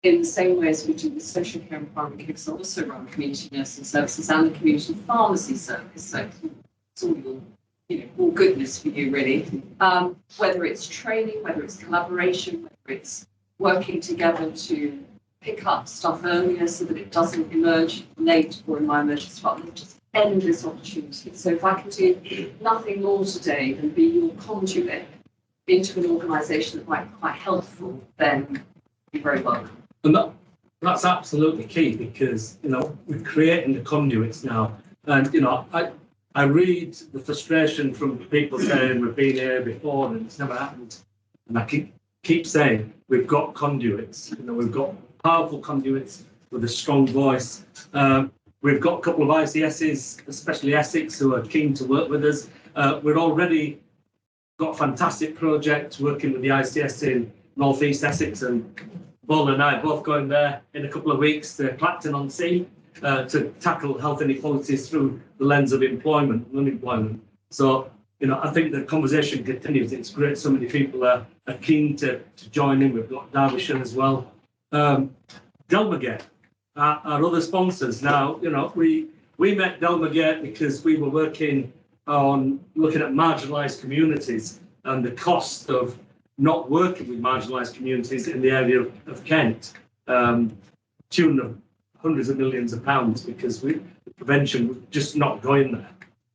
in the same way as we do with social care and primary care. So I also run community nursing services and the community pharmacy service. So it's all goodness for you really. Whether it's training, whether it's collaboration, whether it's working together to pick up stuff earlier so that it doesn't emerge late or in my emergency department, just endless opportunities. So if I can do nothing more today than be your conduit into an organisation that might be quite helpful, then you're very welcome. And that's absolutely key because, we're creating the conduits now. And, I read the frustration from people saying we've been here before and it's never happened. And I keep saying we've got conduits, we've got powerful conduits with a strong voice. We've got a couple of ICSs, especially Essex, who are keen to work with us. We're already got a fantastic project working with the ICS in North East Essex, and Bola and I are both going there in a couple of weeks to Clacton-on-Sea to tackle health inequalities through the lens of employment and unemployment. So, I think the conversation continues. It's great so many people are keen to join in. We've got Derbyshire as well. Delmergate, our other sponsors. Now, we met Delmergate because we were working on looking at marginalised communities and the cost of not working with marginalised communities in the area of Kent. Tune of hundreds of millions of pounds because the prevention was just not going there.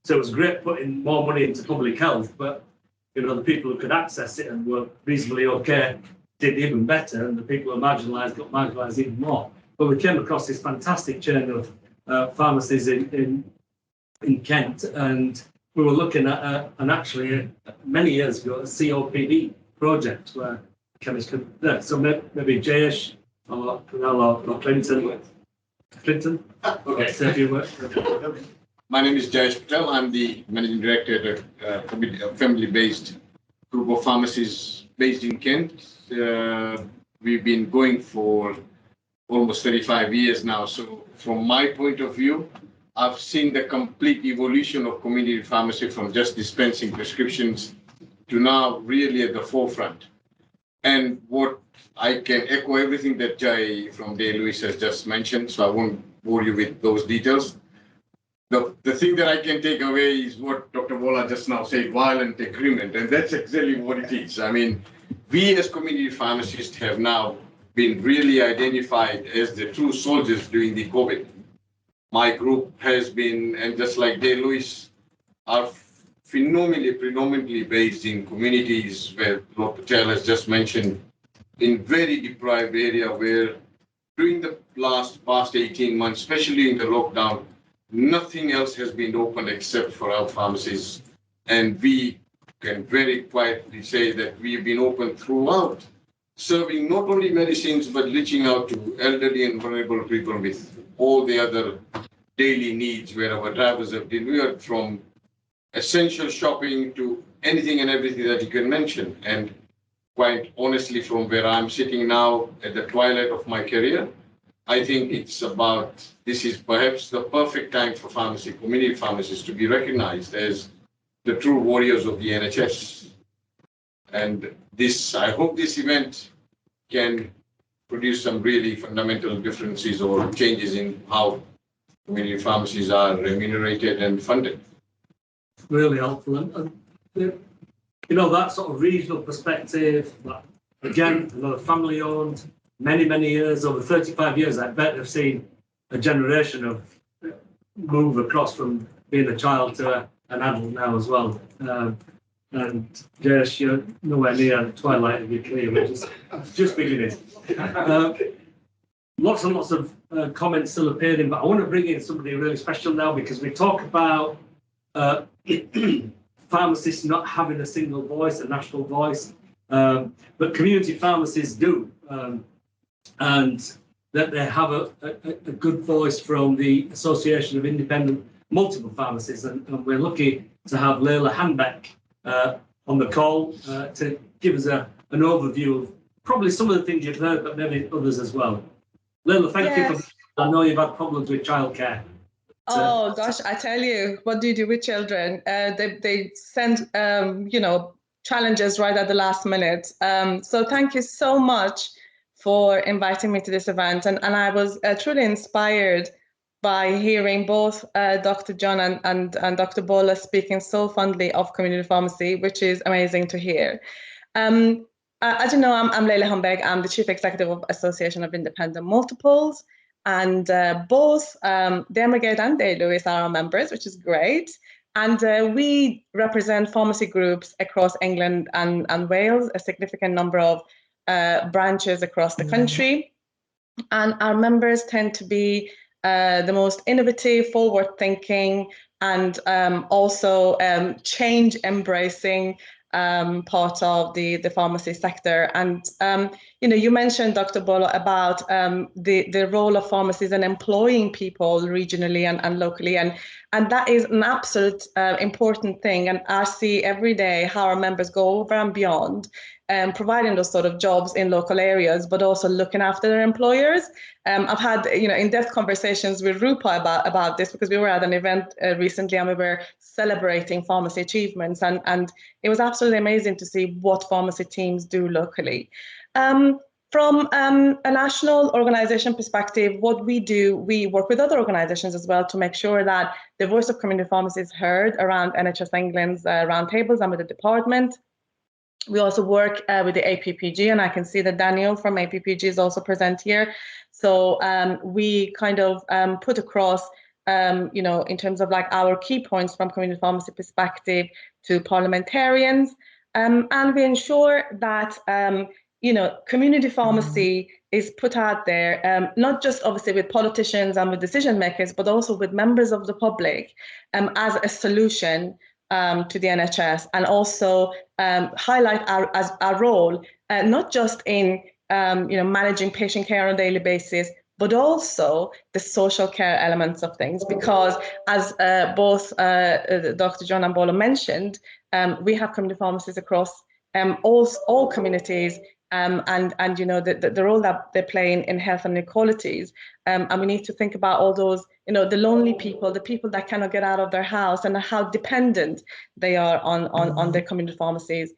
So it was great putting more money into public health, but the people who could access it and were reasonably okay did even better, and the people who were marginalised got marginalised even more. But we came across this fantastic chain of pharmacies in Kent, and we were looking at actually many years ago a COPD project where chemists could. So maybe Jayesh or Clinton. Clinton. Okay. So if you were. My name is Jayesh Patel. I'm the managing director at a family-based group of pharmacies based in Kent. We've been going for almost 35 years now. So from my point of view, I've seen the complete evolution of community pharmacy from just dispensing prescriptions to now really at the forefront. And what I can echo everything that Jai from Day Lewis has just mentioned, so I won't bore you with those details. The thing that I can take away is what Dr. Bola just now said, violent agreement, and that's exactly what it is. I mean, we as community pharmacists have now been really identified as the true soldiers during the COVID. My group has been, and just like Day Lewis, are predominantly based in communities where Dr. Patel has just mentioned, in very deprived area where during the past 18 months, especially in the lockdown, nothing else has been open except for our pharmacies. And we can very quietly say that we've been open throughout, serving not only medicines, but reaching out to elderly and vulnerable people with all the other daily needs where our drivers have delivered, from essential shopping to anything and everything that you can mention. And quite honestly, from where I'm sitting now at the twilight of my career, I think this is perhaps the perfect time for community pharmacists to be recognized as the true warriors of the NHS. And I hope this event can produce some really fundamental differences or changes in how community pharmacies are remunerated and funded. Really helpful. And that sort of regional perspective, again, family owned, many years, over 35 years, I bet I've seen a generation of move across from being a child to an adult now as well. And Jayesh, you're nowhere near the twilight of your career, which is just beginning. Lots and lots of comments still appearing, but I want to bring in somebody really special now, because we talk about pharmacists not having a single voice, a national voice, but community pharmacies do. And that they have a good voice from the Association of Independent Multiple Pharmacies. And we're lucky to have Leyla Hannbeck on the call to give us an overview of probably some of the things you've heard, but maybe others as well. Leyla, thank you. I know you've had problems with childcare. Oh gosh, I tell you, what do you do with children? They send challenges right at the last minute. So thank you so much for inviting me to this event. And I was truly inspired by hearing both Dr. Jon and Dr. Bola speaking so fondly of community pharmacy, which is amazing to hear. As you know, I'm Leyla Hannbeck. I'm the Chief Executive of Association of Independent Multiples. And both Delmergate and Day Lewis are our members, which is great. And we represent pharmacy groups across England and Wales, a significant number of branches across the country. And our members tend to be the most innovative, forward-thinking, and also change-embracing part of the pharmacy sector. And you mentioned, Dr. Bola, about the role of pharmacies and employing people regionally and locally, and that is an absolute important thing. And I see every day how our members go over and beyond, providing those sort of jobs in local areas, but also looking after their employers. I've had in-depth conversations with Rupa about this, because we were at an event recently and we were celebrating pharmacy achievements, and it was absolutely amazing to see what pharmacy teams do locally. From a national organization perspective, what we do, we work with other organizations as well to make sure that the voice of community pharmacy is heard around NHS England's roundtables and with the department. We also work with the APPG, and I can see that Daniel from APPG is also present here. So we kind of put across, in terms of like our key points from community pharmacy perspective to parliamentarians, and we ensure that community pharmacy is put out there, not just obviously with politicians and with decision makers, but also with members of the public as a solution to the NHS, and also highlight our role, not just in managing patient care on a daily basis, but also the social care elements of things. Because as both Dr. Jon and Bola mentioned, we have community pharmacies across all communities, and the role that they play in health and inequalities, and we need to think about all those, the lonely people, the people that cannot get out of their house, and how dependent they are on their community pharmacies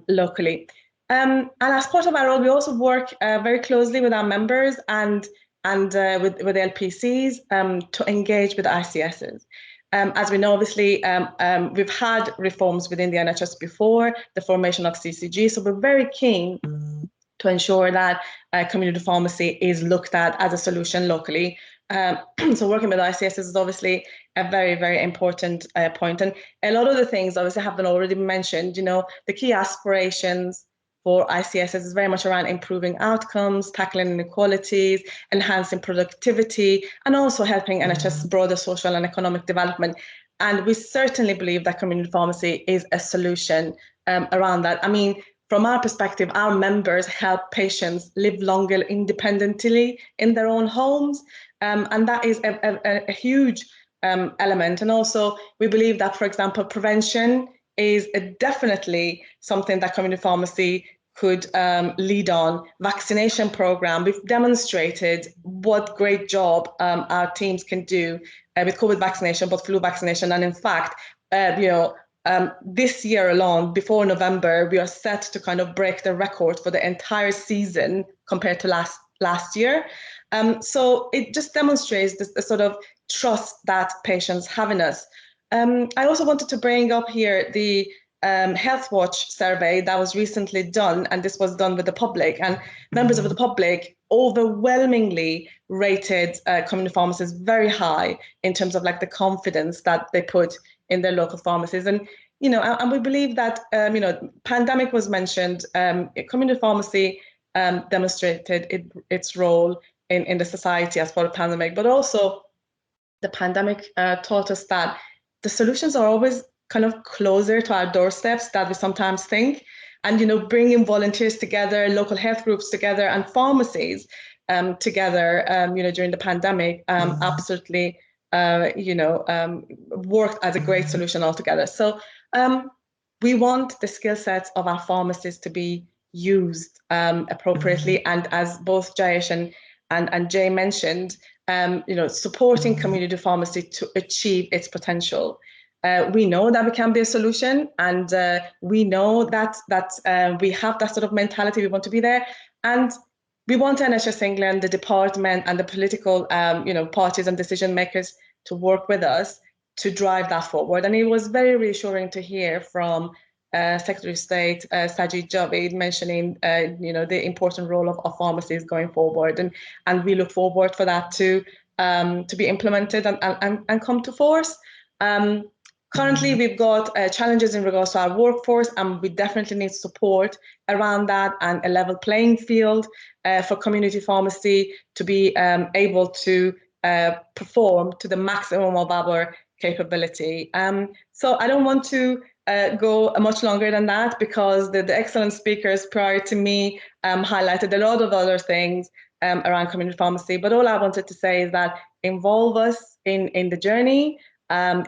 locally. And as part of our role, we also work very closely with our members and with LPCs to engage with ICSs. As we know, obviously, we've had reforms within the NHS before, the formation of CCGs, so we're very keen to ensure that community pharmacy is looked at as a solution locally. So working with ICSs is obviously a very, very important point. And a lot of the things obviously have been already mentioned. The key aspirations for ICSs is very much around improving outcomes, tackling inequalities, enhancing productivity, and also helping NHS broader social and economic development. And we certainly believe that community pharmacy is a solution around that. I mean, from our perspective, our members help patients live longer independently in their own homes. And that is a huge element. And also, we believe that, for example, prevention is definitely something that community pharmacy could lead on. Vaccination program, we've demonstrated what great job our teams can do with COVID vaccination, but flu vaccination. And in fact, this year alone, before November, we are set to kind of break the record for the entire season compared to last year. So it just demonstrates the sort of trust that patients have in us. I also wanted to bring up here the Health Watch survey that was recently done, and this was done with the public, and members of the public overwhelmingly rated community pharmacies very high in terms of like the confidence that they put in their local pharmacies. And and we believe that pandemic was mentioned, community pharmacy demonstrated its role in the society as part of pandemic, but also the pandemic taught us that the solutions are always kind of closer to our doorsteps than we sometimes think. And bringing volunteers together, local health groups together, and pharmacies together, during the pandemic, absolutely, worked as a great solution altogether. So we want the skill sets of our pharmacists to be used appropriately, and as both Jayesh and Jay mentioned, supporting community pharmacy to achieve its potential. We know that we can be a solution, and we know that we have that sort of mentality. We want to be there, and we want NHS England, the department, and the political, parties and decision makers to work with us to drive that forward. And it was very reassuring to hear from Secretary of State Sajid Javid mentioning, the important role of pharmacies going forward, and we look forward for that to be implemented and come to force. Currently, we've got challenges in regards to our workforce, and we definitely need support around that and a level playing field for community pharmacy to be able to perform to the maximum of our capability. So I don't want to go much longer than that, because the excellent speakers prior to me highlighted a lot of other things around community pharmacy. But all I wanted to say is that involve us in the journey,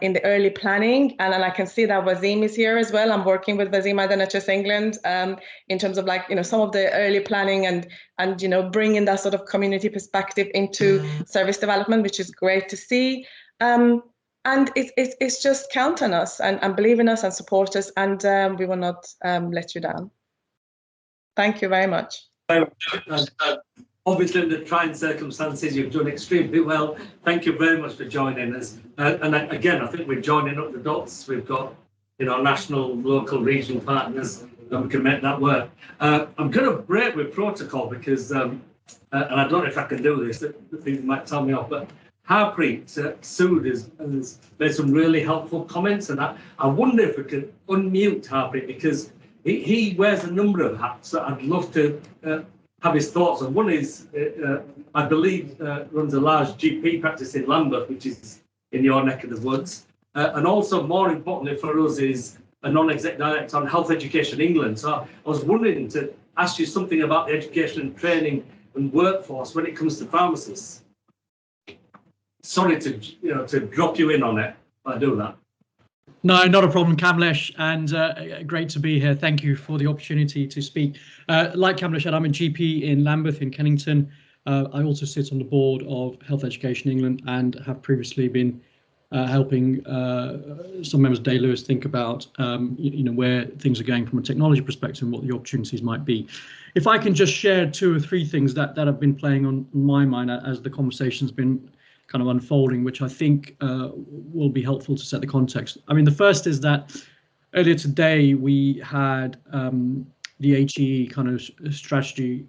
in the early planning, and I can see that Wazim is here as well. I'm working with Wazim at NHS England in terms of some of the early planning and bringing that sort of community perspective into service development, which is great to see. And it's just count on us and believe in us and support us, and we will not let you down. Thank you very much. Obviously, in the trying circumstances, you've done extremely well. Thank you very much for joining us. And again, I think we're joining up the dots. We've got national, local, regional partners, and we can make that work. I'm going to break with protocol because, and I don't know if I can do this, people might tell me off, but Harpreet, Sood has made some really helpful comments, and I wonder if we could unmute Harpreet because he wears a number of hats that I'd love to have his thoughts on. One is, I believe, runs a large GP practice in Lambeth, which is in your neck of the woods. And also, more importantly for us, is a non-exec director on Health Education England. So I was wondering to ask you something about the education and training and workforce when it comes to pharmacists. Sorry to drop you in on it, but I do that. No, not a problem, Kamlesh, and great to be here. Thank you for the opportunity to speak. Like Kamlesh said, I'm a GP in Lambeth in Kennington. I also sit on the board of Health Education England and have previously been helping some members of Day Lewis think about where things are going from a technology perspective and what the opportunities might be. If I can just share 2 or 3 things that have been playing on my mind as the conversation's been kind of unfolding, which I think will be helpful to set the context. I mean, the first is that earlier today we had the HE kind of strategy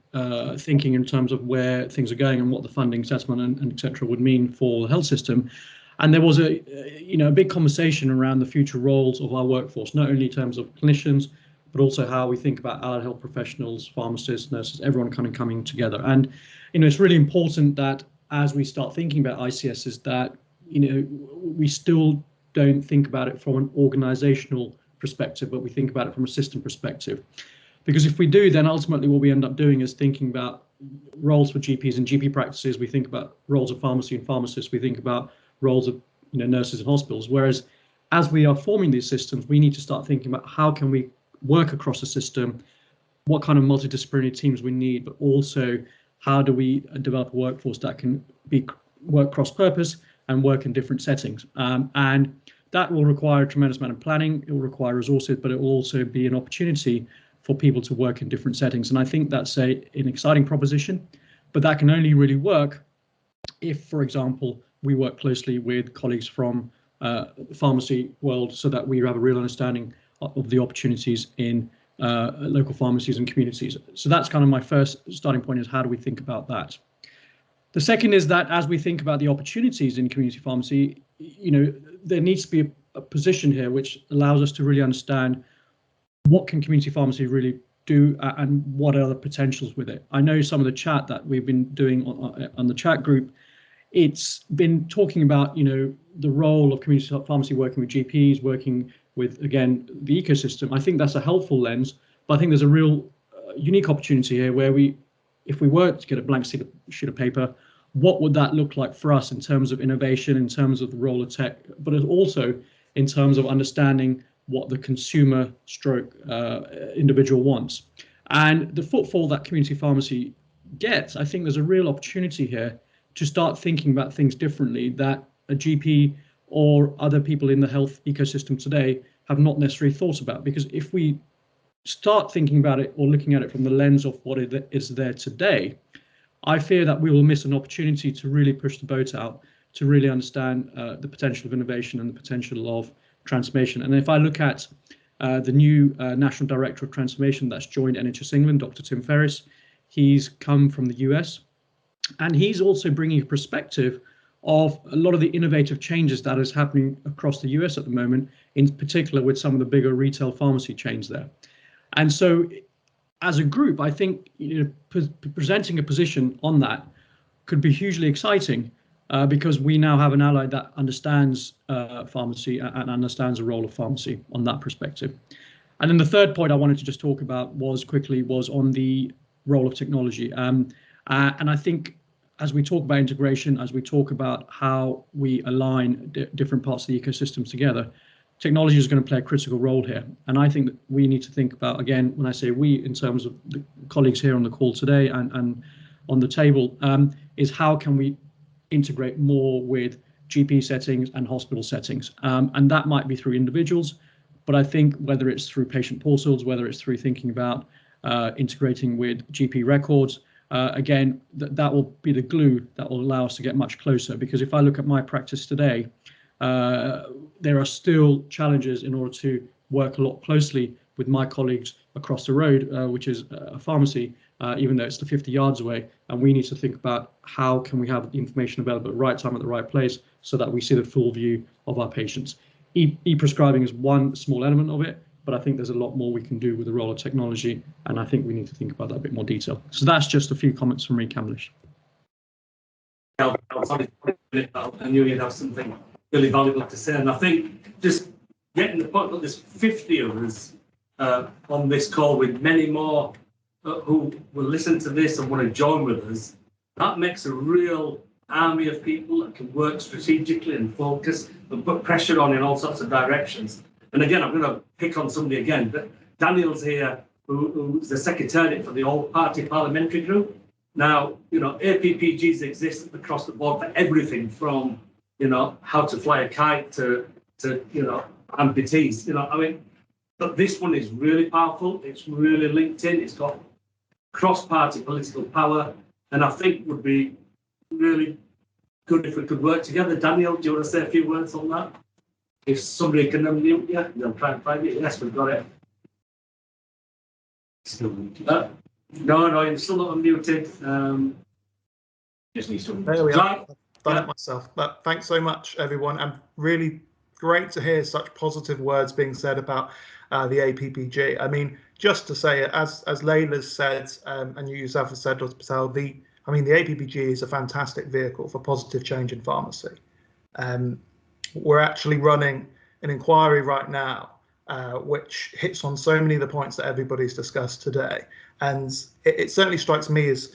thinking in terms of where things are going and what the funding assessment and et cetera would mean for the health system. And there was a big conversation around the future roles of our workforce, not only in terms of clinicians, but also how we think about allied health professionals, pharmacists, nurses, everyone kind of coming together. And it's really important that as we start thinking about ICSs, that we still don't think about it from an organizational perspective, but we think about it from a system perspective. Because if we do, then ultimately what we end up doing is thinking about roles for GPs and GP practices. We think about roles of pharmacy and pharmacists. We think about roles of nurses in hospitals. Whereas as we are forming these systems, we need to start thinking about how can we work across a system, what kind of multidisciplinary teams we need, but also how do we develop a workforce that can work cross-purpose and work in different settings. And that will require a tremendous amount of planning. It will require resources, but it will also be an opportunity for people to work in different settings. And I think that's an exciting proposition, but that can only really work if, for example, we work closely with colleagues from the pharmacy world so that we have a real understanding of the opportunities in local pharmacies and communities. So that's kind of my first starting point, is how do we think about that? The second is that as we think about the opportunities in community pharmacy, there needs to be a position here which allows us to really understand what can community pharmacy really do and what are the potentials with it. I know some of the chat that we've been doing on the chat group, it's been talking about, the role of community pharmacy working with GPs, working with, again, the ecosystem. I think that's a helpful lens, but I think there's a real unique opportunity here where if we were to get a blank sheet of paper, what would that look like for us in terms of innovation, in terms of the role of tech, but also in terms of understanding what the consumer stroke individual wants. And the footfall that community pharmacy gets, I think there's a real opportunity here to start thinking about things differently that a GP or other people in the health ecosystem today have not necessarily thought about. Because if we start thinking about it or looking at it from the lens of what is there today, I fear that we will miss an opportunity to really push the boat out, to really understand the potential of innovation and the potential of transformation. And if I look at the new National Director of Transformation that's joined NHS England, Dr. Tim Ferris, he's come from the US, and he's also bringing a perspective of a lot of the innovative changes that is happening across the US at the moment, in particular with some of the bigger retail pharmacy chains there. And so as a group, I think presenting a position on that could be hugely exciting because we now have an ally that understands pharmacy and understands the role of pharmacy on that perspective. And then the third point I wanted to just talk about was on the role of technology. And I think as we talk about integration, as we talk about how we align different parts of the ecosystems together, technology is going to play a critical role here. And I think that we need to think about, again, when I say we, in terms of the colleagues here on the call today and on the table, is how can we integrate more with GP settings and hospital settings. And that might be through individuals, but I think whether it's through patient portals, whether it's through thinking about integrating with GP records, again, that will be the glue that will allow us to get much closer. Because if I look at my practice today, there are still challenges in order to work a lot closely with my colleagues across the road, which is a pharmacy, even though it's the 50 yards away. And we need to think about how can we have the information available at the right time at the right place so that we see the full view of our patients. E-prescribing is one small element of it, but I think there's a lot more we can do with the role of technology, and I think we need to think about that a bit more detail. So that's just a few comments from me, Kamlesh. I knew you'd have something really valuable to say, and I think just getting the point that there's 50 of us on this call with many more who will listen to this and want to join with us, that makes a real army of people that can work strategically and focus and put pressure on in all sorts of directions. And again, I'm going to pick on somebody again, but Daniel's here, who's the secretariat for the all-party parliamentary group. Now, you know, APPGs exist across the board for everything from, you know, how to fly a kite to you know, amputees. You know, I mean, but this one is really powerful. It's really linked in. It's got cross-party political power, and I think would be really good if we could work together. Daniel, do you want to say a few words on that? If somebody can unmute you, they'll try and find it. Yes, we've got it. No, you're still not unmuted. Just needs to. There we are. I've done it myself. But thanks so much, everyone, and really great to hear such positive words being said about the APPG. I mean, just to say, as Leyla's said, and you yourself have said, Dr. Patel, the APPG is a fantastic vehicle for positive change in pharmacy. We're actually running an inquiry right now, which hits on so many of the points that everybody's discussed today. And it certainly strikes me as,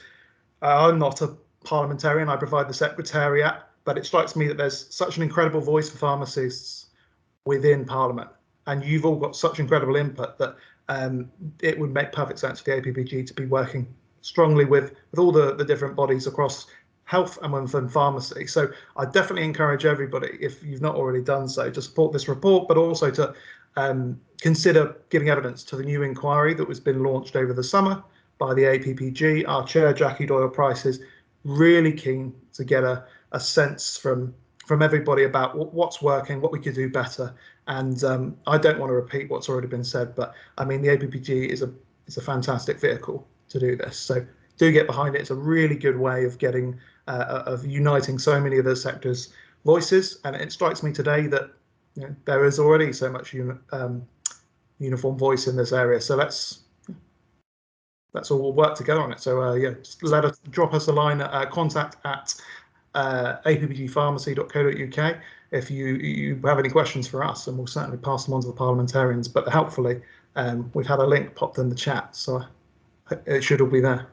I'm not a parliamentarian, I provide the secretariat, but it strikes me that there's such an incredible voice for pharmacists within Parliament. And you've all got such incredible input that it would make perfect sense for the APPG to be working strongly with all the different bodies across health and within pharmacy. So I definitely encourage everybody, if you've not already done so, to support this report, but also to consider giving evidence to the new inquiry that has been launched over the summer by the APPG. Our chair, Jackie Doyle-Price, is really keen to get a sense from everybody about what's working, what we could do better. And I don't want to repeat what's already been said, but I mean, the APPG is a fantastic vehicle to do this. So do get behind it. It's a really good way of getting of uniting so many of the sector's voices. And it strikes me today that there is already so much uniform voice in this area. So let's all we'll work together on it. So yeah, just drop us a line at contact@appgpharmacy.co.uk if you have any questions for us, and we'll certainly pass them on to the parliamentarians. But helpfully, we've had a link popped in the chat, so it should all be there.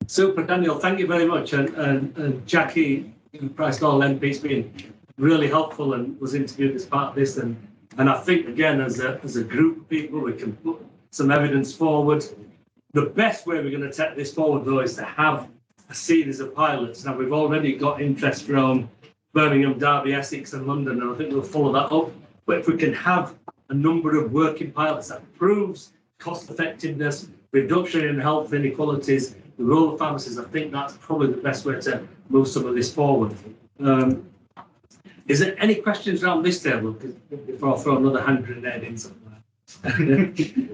Super, Daniel, thank you very much. And Jackie Price-Doyle MP's been really helpful and was interviewed as part of this. And I think, again, as a group of people, we can put some evidence forward. The best way we're going to take this forward, though, is to have a series of pilots. Now, we've already got interest from Birmingham, Derby, Essex and London, and I think we'll follow that up. But if we can have a number of working pilots that proves cost effectiveness, reduction in health inequalities, the role of pharmacists, I think that's probably the best way to move some of this forward. Is there any questions around this table before I throw another hand grenade in somewhere?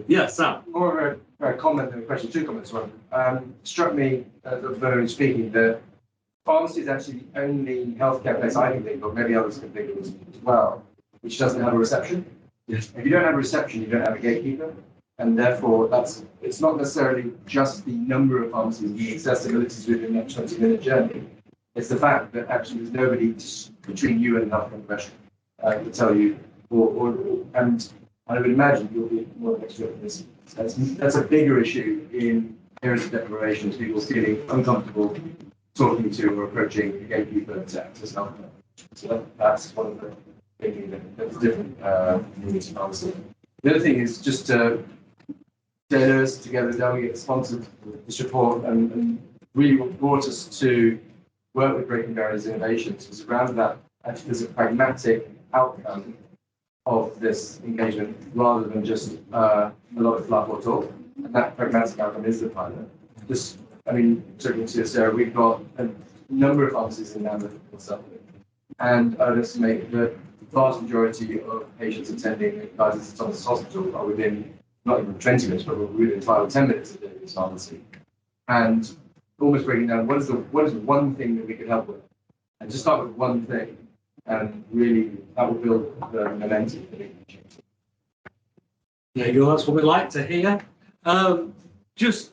Yeah, Sam. More of a comment than a question, two comments. One struck me when speaking that pharmacy is actually the only healthcare place I can think of, maybe others can think of as well, which doesn't have a reception. Yes. If you don't have a reception, you don't have a gatekeeper. And therefore, it's not necessarily just the number of pharmacies, the accessibilities within that 20-minute journey. It's the fact that actually there's nobody between you and the healthcare professional to tell you, and I would imagine you'll be more of an expert in this. That's a bigger issue in areas of deprivation, people feeling uncomfortable talking to or approaching a gatekeeper to access healthcare. So that's one of the thinking that's different in this pharmacy. The other thing is just to get us together, Delegate sponsored this report and really what brought us to work with Breaking Barriers Innovations was around that actually there's a pragmatic outcome of this engagement rather than just a lot of fluff or talk. And that pragmatic outcome is the pilot. Talking to Sarah, we've got a number of pharmacies in Lambeth and Suffolk, and I'd estimate that vast majority of patients attending Guidance Thomas Hospital are within not even 20 minutes, but within 5 or 10 minutes of the pharmacy. And almost breaking down what is one thing that we could help with, and just start with one thing, and really that will build the momentum. There you go. That's what we like to hear. Just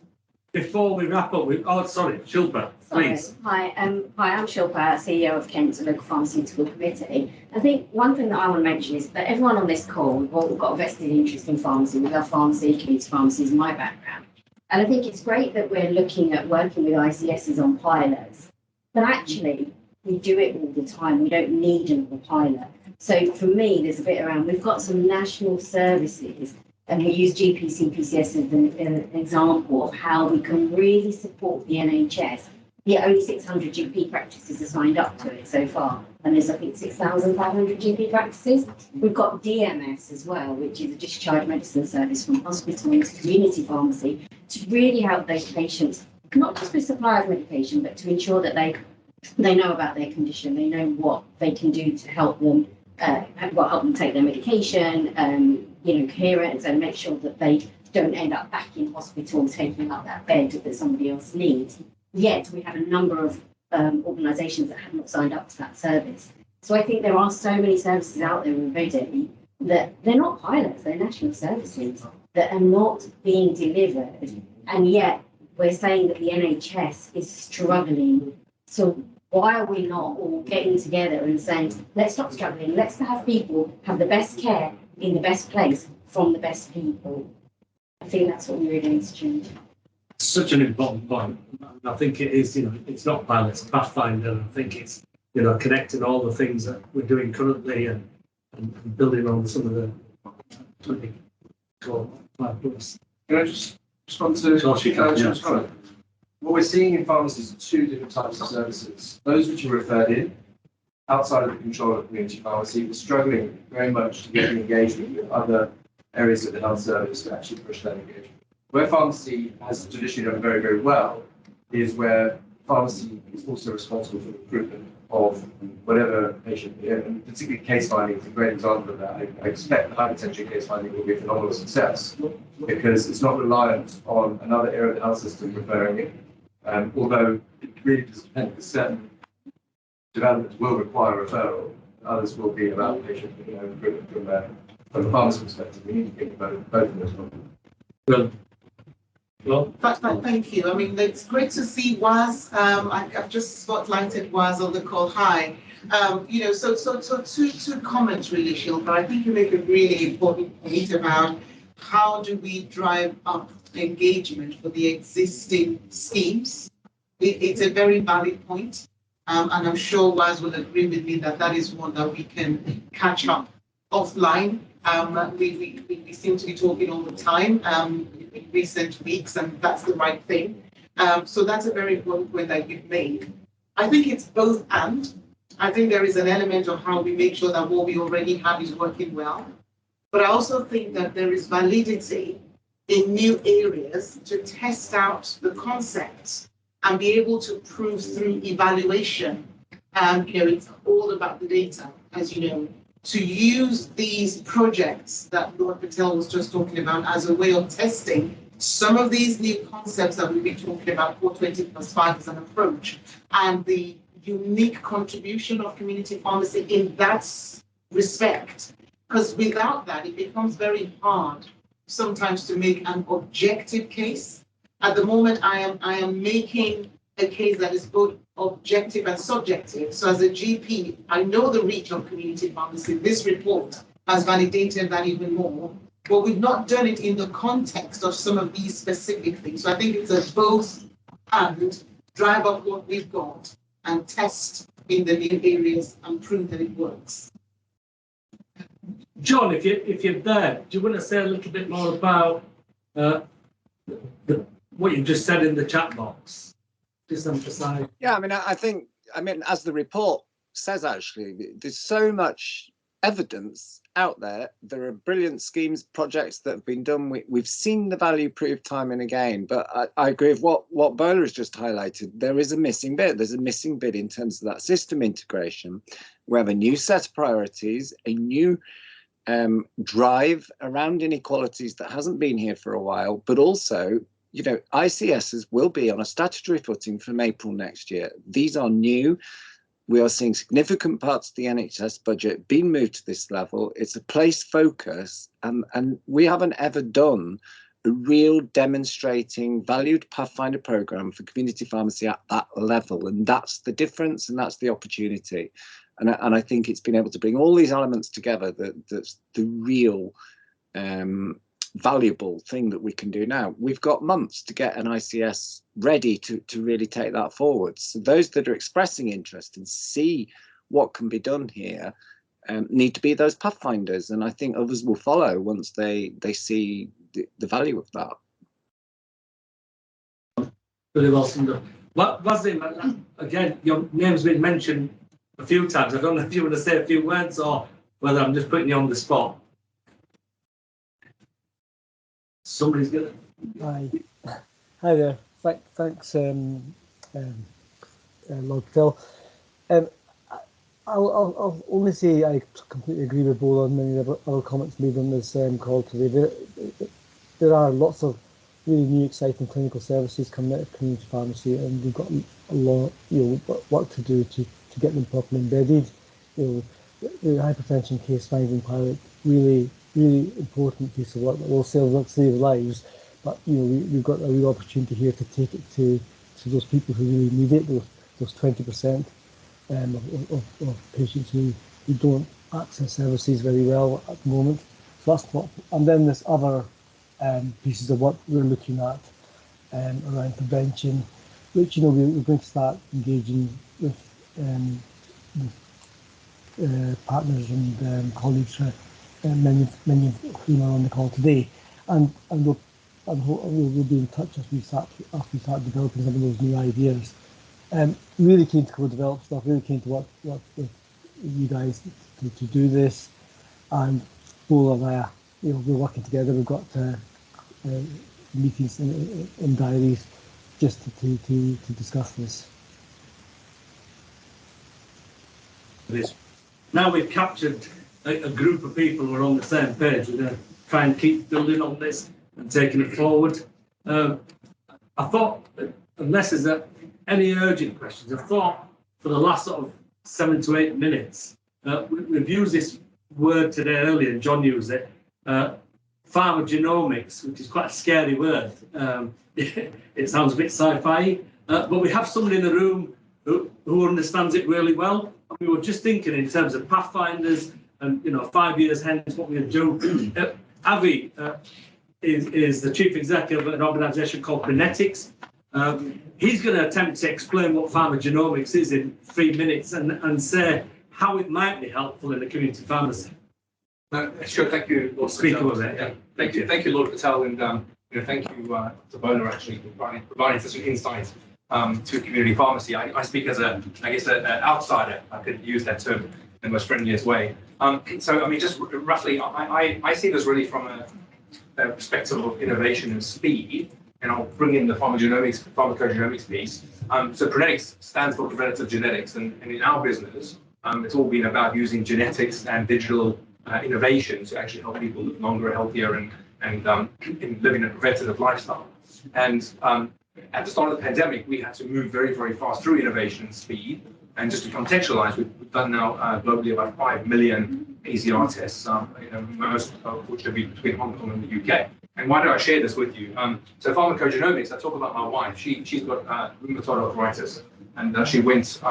before we wrap up, Shilpa, please. Hi, I'm Shilpa, CEO of Kent Local Pharmaceutical Committee. I think one thing that I want to mention is that everyone on this call, we've all got a vested interest in pharmacy. We love pharmacy, community pharmacy is my background. And I think it's great that we're looking at working with ICSs on pilots, but actually we do it all the time. We don't need another pilot. So for me, there's a bit around, we've got some national services, and we use GP CPCS as an example of how we can really support the NHS. Yeah, only 600 GP practices are signed up to it so far, and there's I think 6,500 GP practices. We've got DMS as well, which is a discharge medicine service from hospital into community pharmacy, to really help those patients, not just with supply of medication, but to ensure that they know about their condition, they know what they can do to help them, help them take their medication, coherence, and make sure that they don't end up back in hospital taking up that bed that somebody else needs. Yet we have a number of organisations that have not signed up to that service. So I think there are so many services out there already that they're not pilots, they're national services that are not being delivered. And yet we're saying that the NHS is struggling. So why are we not all getting together and saying, let's stop struggling, let's have people have the best care in the best place from the best people? I think that's what we really need to change. Such an important point. I think it is, it's not pilots, it's Pathfinder. I think it's, connecting all the things that we're doing currently and building on some of the 25 plus. Can I just respond to what we're seeing in pharmacies are two different types of services. Those which are referred in, outside of the control of community pharmacy, we're struggling very much to get the engagement with other areas of the health service to actually push that engagement. Where pharmacy has traditionally done very, very well is where pharmacy is also responsible for the recruitment of whatever patient, and particularly case finding is a great example of that. I expect the hypertension case finding will be a phenomenal success because it's not reliant on another area of the health system referring it, although it really does depend, because certain developments will require referral, others will be about patient recruitment from the pharmacy perspective. We need to think about both of those problems. Well, thank you. I mean, it's great to see WAS. I've just spotlighted WAS on the call. Hi. So two comments really, Shilpa. I think you make a really important point about how do we drive up engagement for the existing schemes. It's a very valid point, and I'm sure WAS will agree with me that that is one that we can catch up offline. We seem to be talking all the time in recent weeks, and that's the right thing. So that's a very important point that you've made. I think it's both and. I think there is an element of how we make sure that what we already have is working well. But I also think that there is validity in new areas to test out the concepts and be able to prove through evaluation. It's all about the data, as you know, to use these projects that Lord Patel was just talking about as a way of testing some of these new concepts that we've been talking about, 420+5 as an approach, and the unique contribution of community pharmacy in that respect. Because without that, it becomes very hard sometimes to make an objective case. At the moment, I am making a case that is both objective and subjective. So as a GP, I know the reach of community pharmacy. This report has validated that even more, but we've not done it in the context of some of these specific things. So I think it's a both and, drive up what we've got and test in the new areas and prove that it works. John, if you're there, do you want to say a little bit more about what you just said in the chat box? Just emphasize. Yeah, I think, as the report says, actually, there's so much evidence out there. There are brilliant schemes, projects that have been done. We've seen the value proved time and again, but I agree with what Bola has just highlighted. There is a missing bit. There's a missing bit in terms of that system integration. We have a new set of priorities, a new drive around inequalities that hasn't been here for a while, but also, you know, ICSs will be on a statutory footing from April next year. These are new. We are seeing significant parts of the NHS budget being moved to this level. It's a place focus, and we haven't ever done a real demonstrating valued pathfinder program for community pharmacy at that level, and that's the difference, and that's the opportunity. And I think it's been able to bring all these elements together that's the real valuable thing that we can do now. We've got months to get an ICS ready to really take that forward. So those that are expressing interest and see what can be done here need to be those pathfinders. And I think others will follow once they see the value of that. Really well summed up. Wasim, again, your name's been mentioned a few times. I don't know if you want to say a few words or whether I'm just putting you on the spot. Somebody's gonna. Hi there. Thanks, Lord Phil. I'll only say I completely agree with Bola and many other comments made on this call today. There are lots of really new, exciting clinical services coming out of community pharmacy, and we've got a lot, work to do to get them properly embedded. The hypertension case finding pilot, really important piece of work that will save lives. But we've got a real opportunity here to take it to those people who really need it, those 20% of patients who don't access services very well at the moment. So that's what. And then there's other pieces of work we're looking at around prevention, which we're going to start engaging with partners and colleagues, many of whom are on the call today, and we'll be in touch as we start developing some of those new ideas. Really keen to co-develop stuff. Really keen to work with you guys to do this. And Bola and I, we're working together. We've got meetings in diaries just to discuss this. Now we've captured a group of people who are on the same page. We're going to try and keep building on this and taking it forward. I thought, unless there's any urgent questions, I thought for the last sort of 7 to 8 minutes, we've used this word today earlier, and John used it, pharmacogenomics, which is quite a scary word. It sounds a bit sci-fi, but we have somebody in the room who understands it really well. We were just thinking in terms of pathfinders and 5 years hence what we'll do. Avi is the chief executive of an organisation called Prenetics. He's going to attempt to explain what pharmacogenomics is in 3 minutes and say how it might be helpful in the community pharmacy. Sure, thank you, Lord Patel. Thank you, Lord Patel, and thank you to Bola actually for providing such an insight to community pharmacy. I speak as an outsider. I could use that term in the most friendliest way. So I mean, just roughly, I see this really from a perspective of innovation and speed, and I'll bring in the pharmacogenomics piece. So Prenetics stands for preventative genetics, and in our business, it's all been about using genetics and digital innovation to actually help people live longer, healthier, and live in a preventative lifestyle. And at the start of the pandemic, we had to move very, very fast through innovation and speed. And just to contextualize, we've done now globally about 5 million PCR tests, most of which have been between Hong Kong and the UK. And why do I share this with you? So pharmacogenomics, I talk about my wife. She's got rheumatoid arthritis, and she went,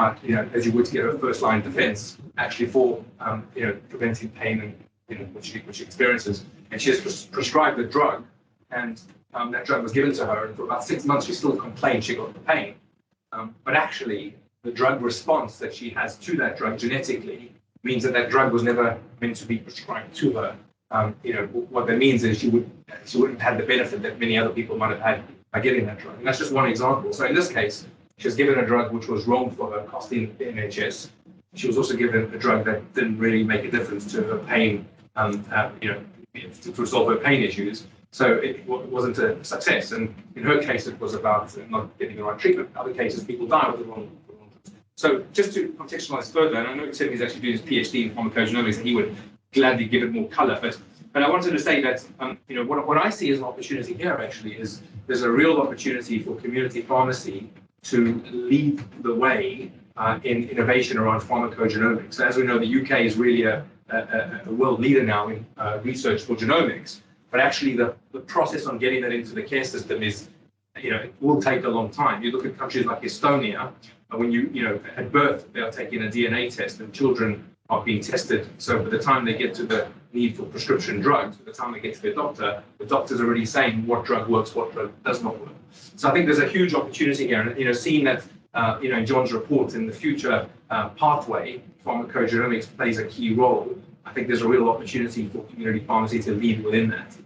as you would, to get her first line defense, actually for, preventing pain and which she experiences. And she has prescribed a drug, and that drug was given to her, and for about 6 months she still complained she got the pain. But actually, the drug response that she has to that drug genetically means that drug was never meant to be prescribed to her. What that means is she wouldn't have had the benefit that many other people might have had by getting that drug. And that's just one example. So in this case, she was given a drug which was wrong for her, costing the NHS. She was also given a drug that didn't really make a difference to her pain to resolve her pain issues. So it wasn't a success. And in her case, it was about not getting the right treatment. In other cases, people die with the wrong. So just to contextualize further, and I know Tim is actually doing his PhD in pharmacogenomics, and he would gladly give it more color. But I wanted to say that what I see as an opportunity here actually is there's a real opportunity for community pharmacy to lead the way in innovation around pharmacogenomics. As we know, the UK is really a world leader now in research for genomics. But actually, the process on getting that into the care system is, it will take a long time. You look at countries like Estonia, when at birth, they are taking a DNA test and children are being tested. So by the time they get to the need for prescription drugs, by the time they get to their doctor, the doctor's already saying what drug works, what drug does not work. So I think there's a huge opportunity here. And, seeing that, in Jon's report in the future pathway, pharmacogenomics plays a key role. I think there's a real opportunity for community pharmacy to lead within that.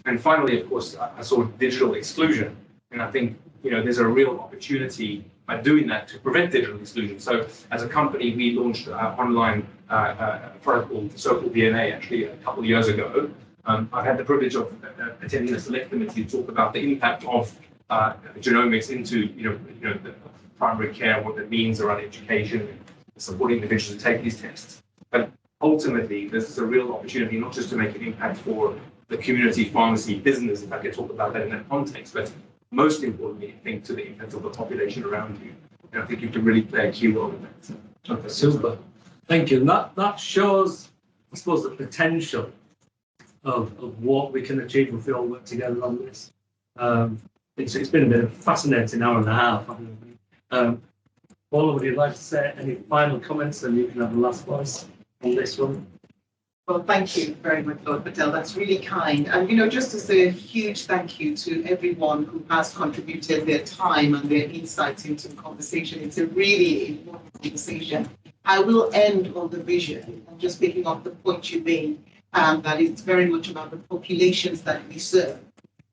And finally, of course, I saw digital exclusion. And I think, there's a real opportunity by doing that to prevent digital exclusion. So as a company, we launched online product called Circle DNA actually a couple of years ago. I've had the privilege of attending a select committee to talk about the impact of genomics into, the primary care, what that means around education, supporting individuals to take these tests. But ultimately, this is a real opportunity not just to make an impact for the community pharmacy business, if I could talk about that in that context, but most importantly, think to the impact of the population around you. And I think you can really play a key role in that. Okay, super. Thank you. And that shows, I suppose, the potential of what we can achieve if we all work together on this. It's been a bit of a fascinating hour and a half. Bola, would you like to say any final comments, and you can have the last voice on this one? Well, thank you very much, Lord Patel. That's really kind. And, just to say a huge thank you to everyone who has contributed their time and their insights into the conversation. It's a really important conversation. I will end on the vision, and just picking up the point you made, that it's very much about the populations that we serve.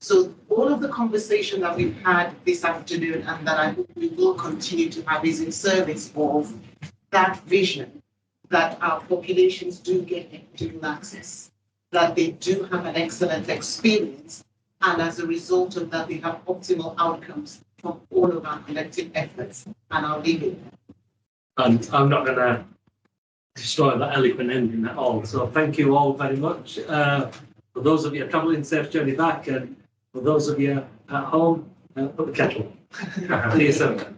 So all of the conversation that we've had this afternoon, and that I hope we will continue to have, is in service of that vision, that our populations do get equitable access, that they do have an excellent experience, and as a result of that, they have optimal outcomes from all of our collective efforts. And I'll leave it there. And I'm not going to destroy that eloquent ending at all. So thank you all very much. For those of you travelling, safe journey back, and for those of you at home, put the kettle on. See you soon.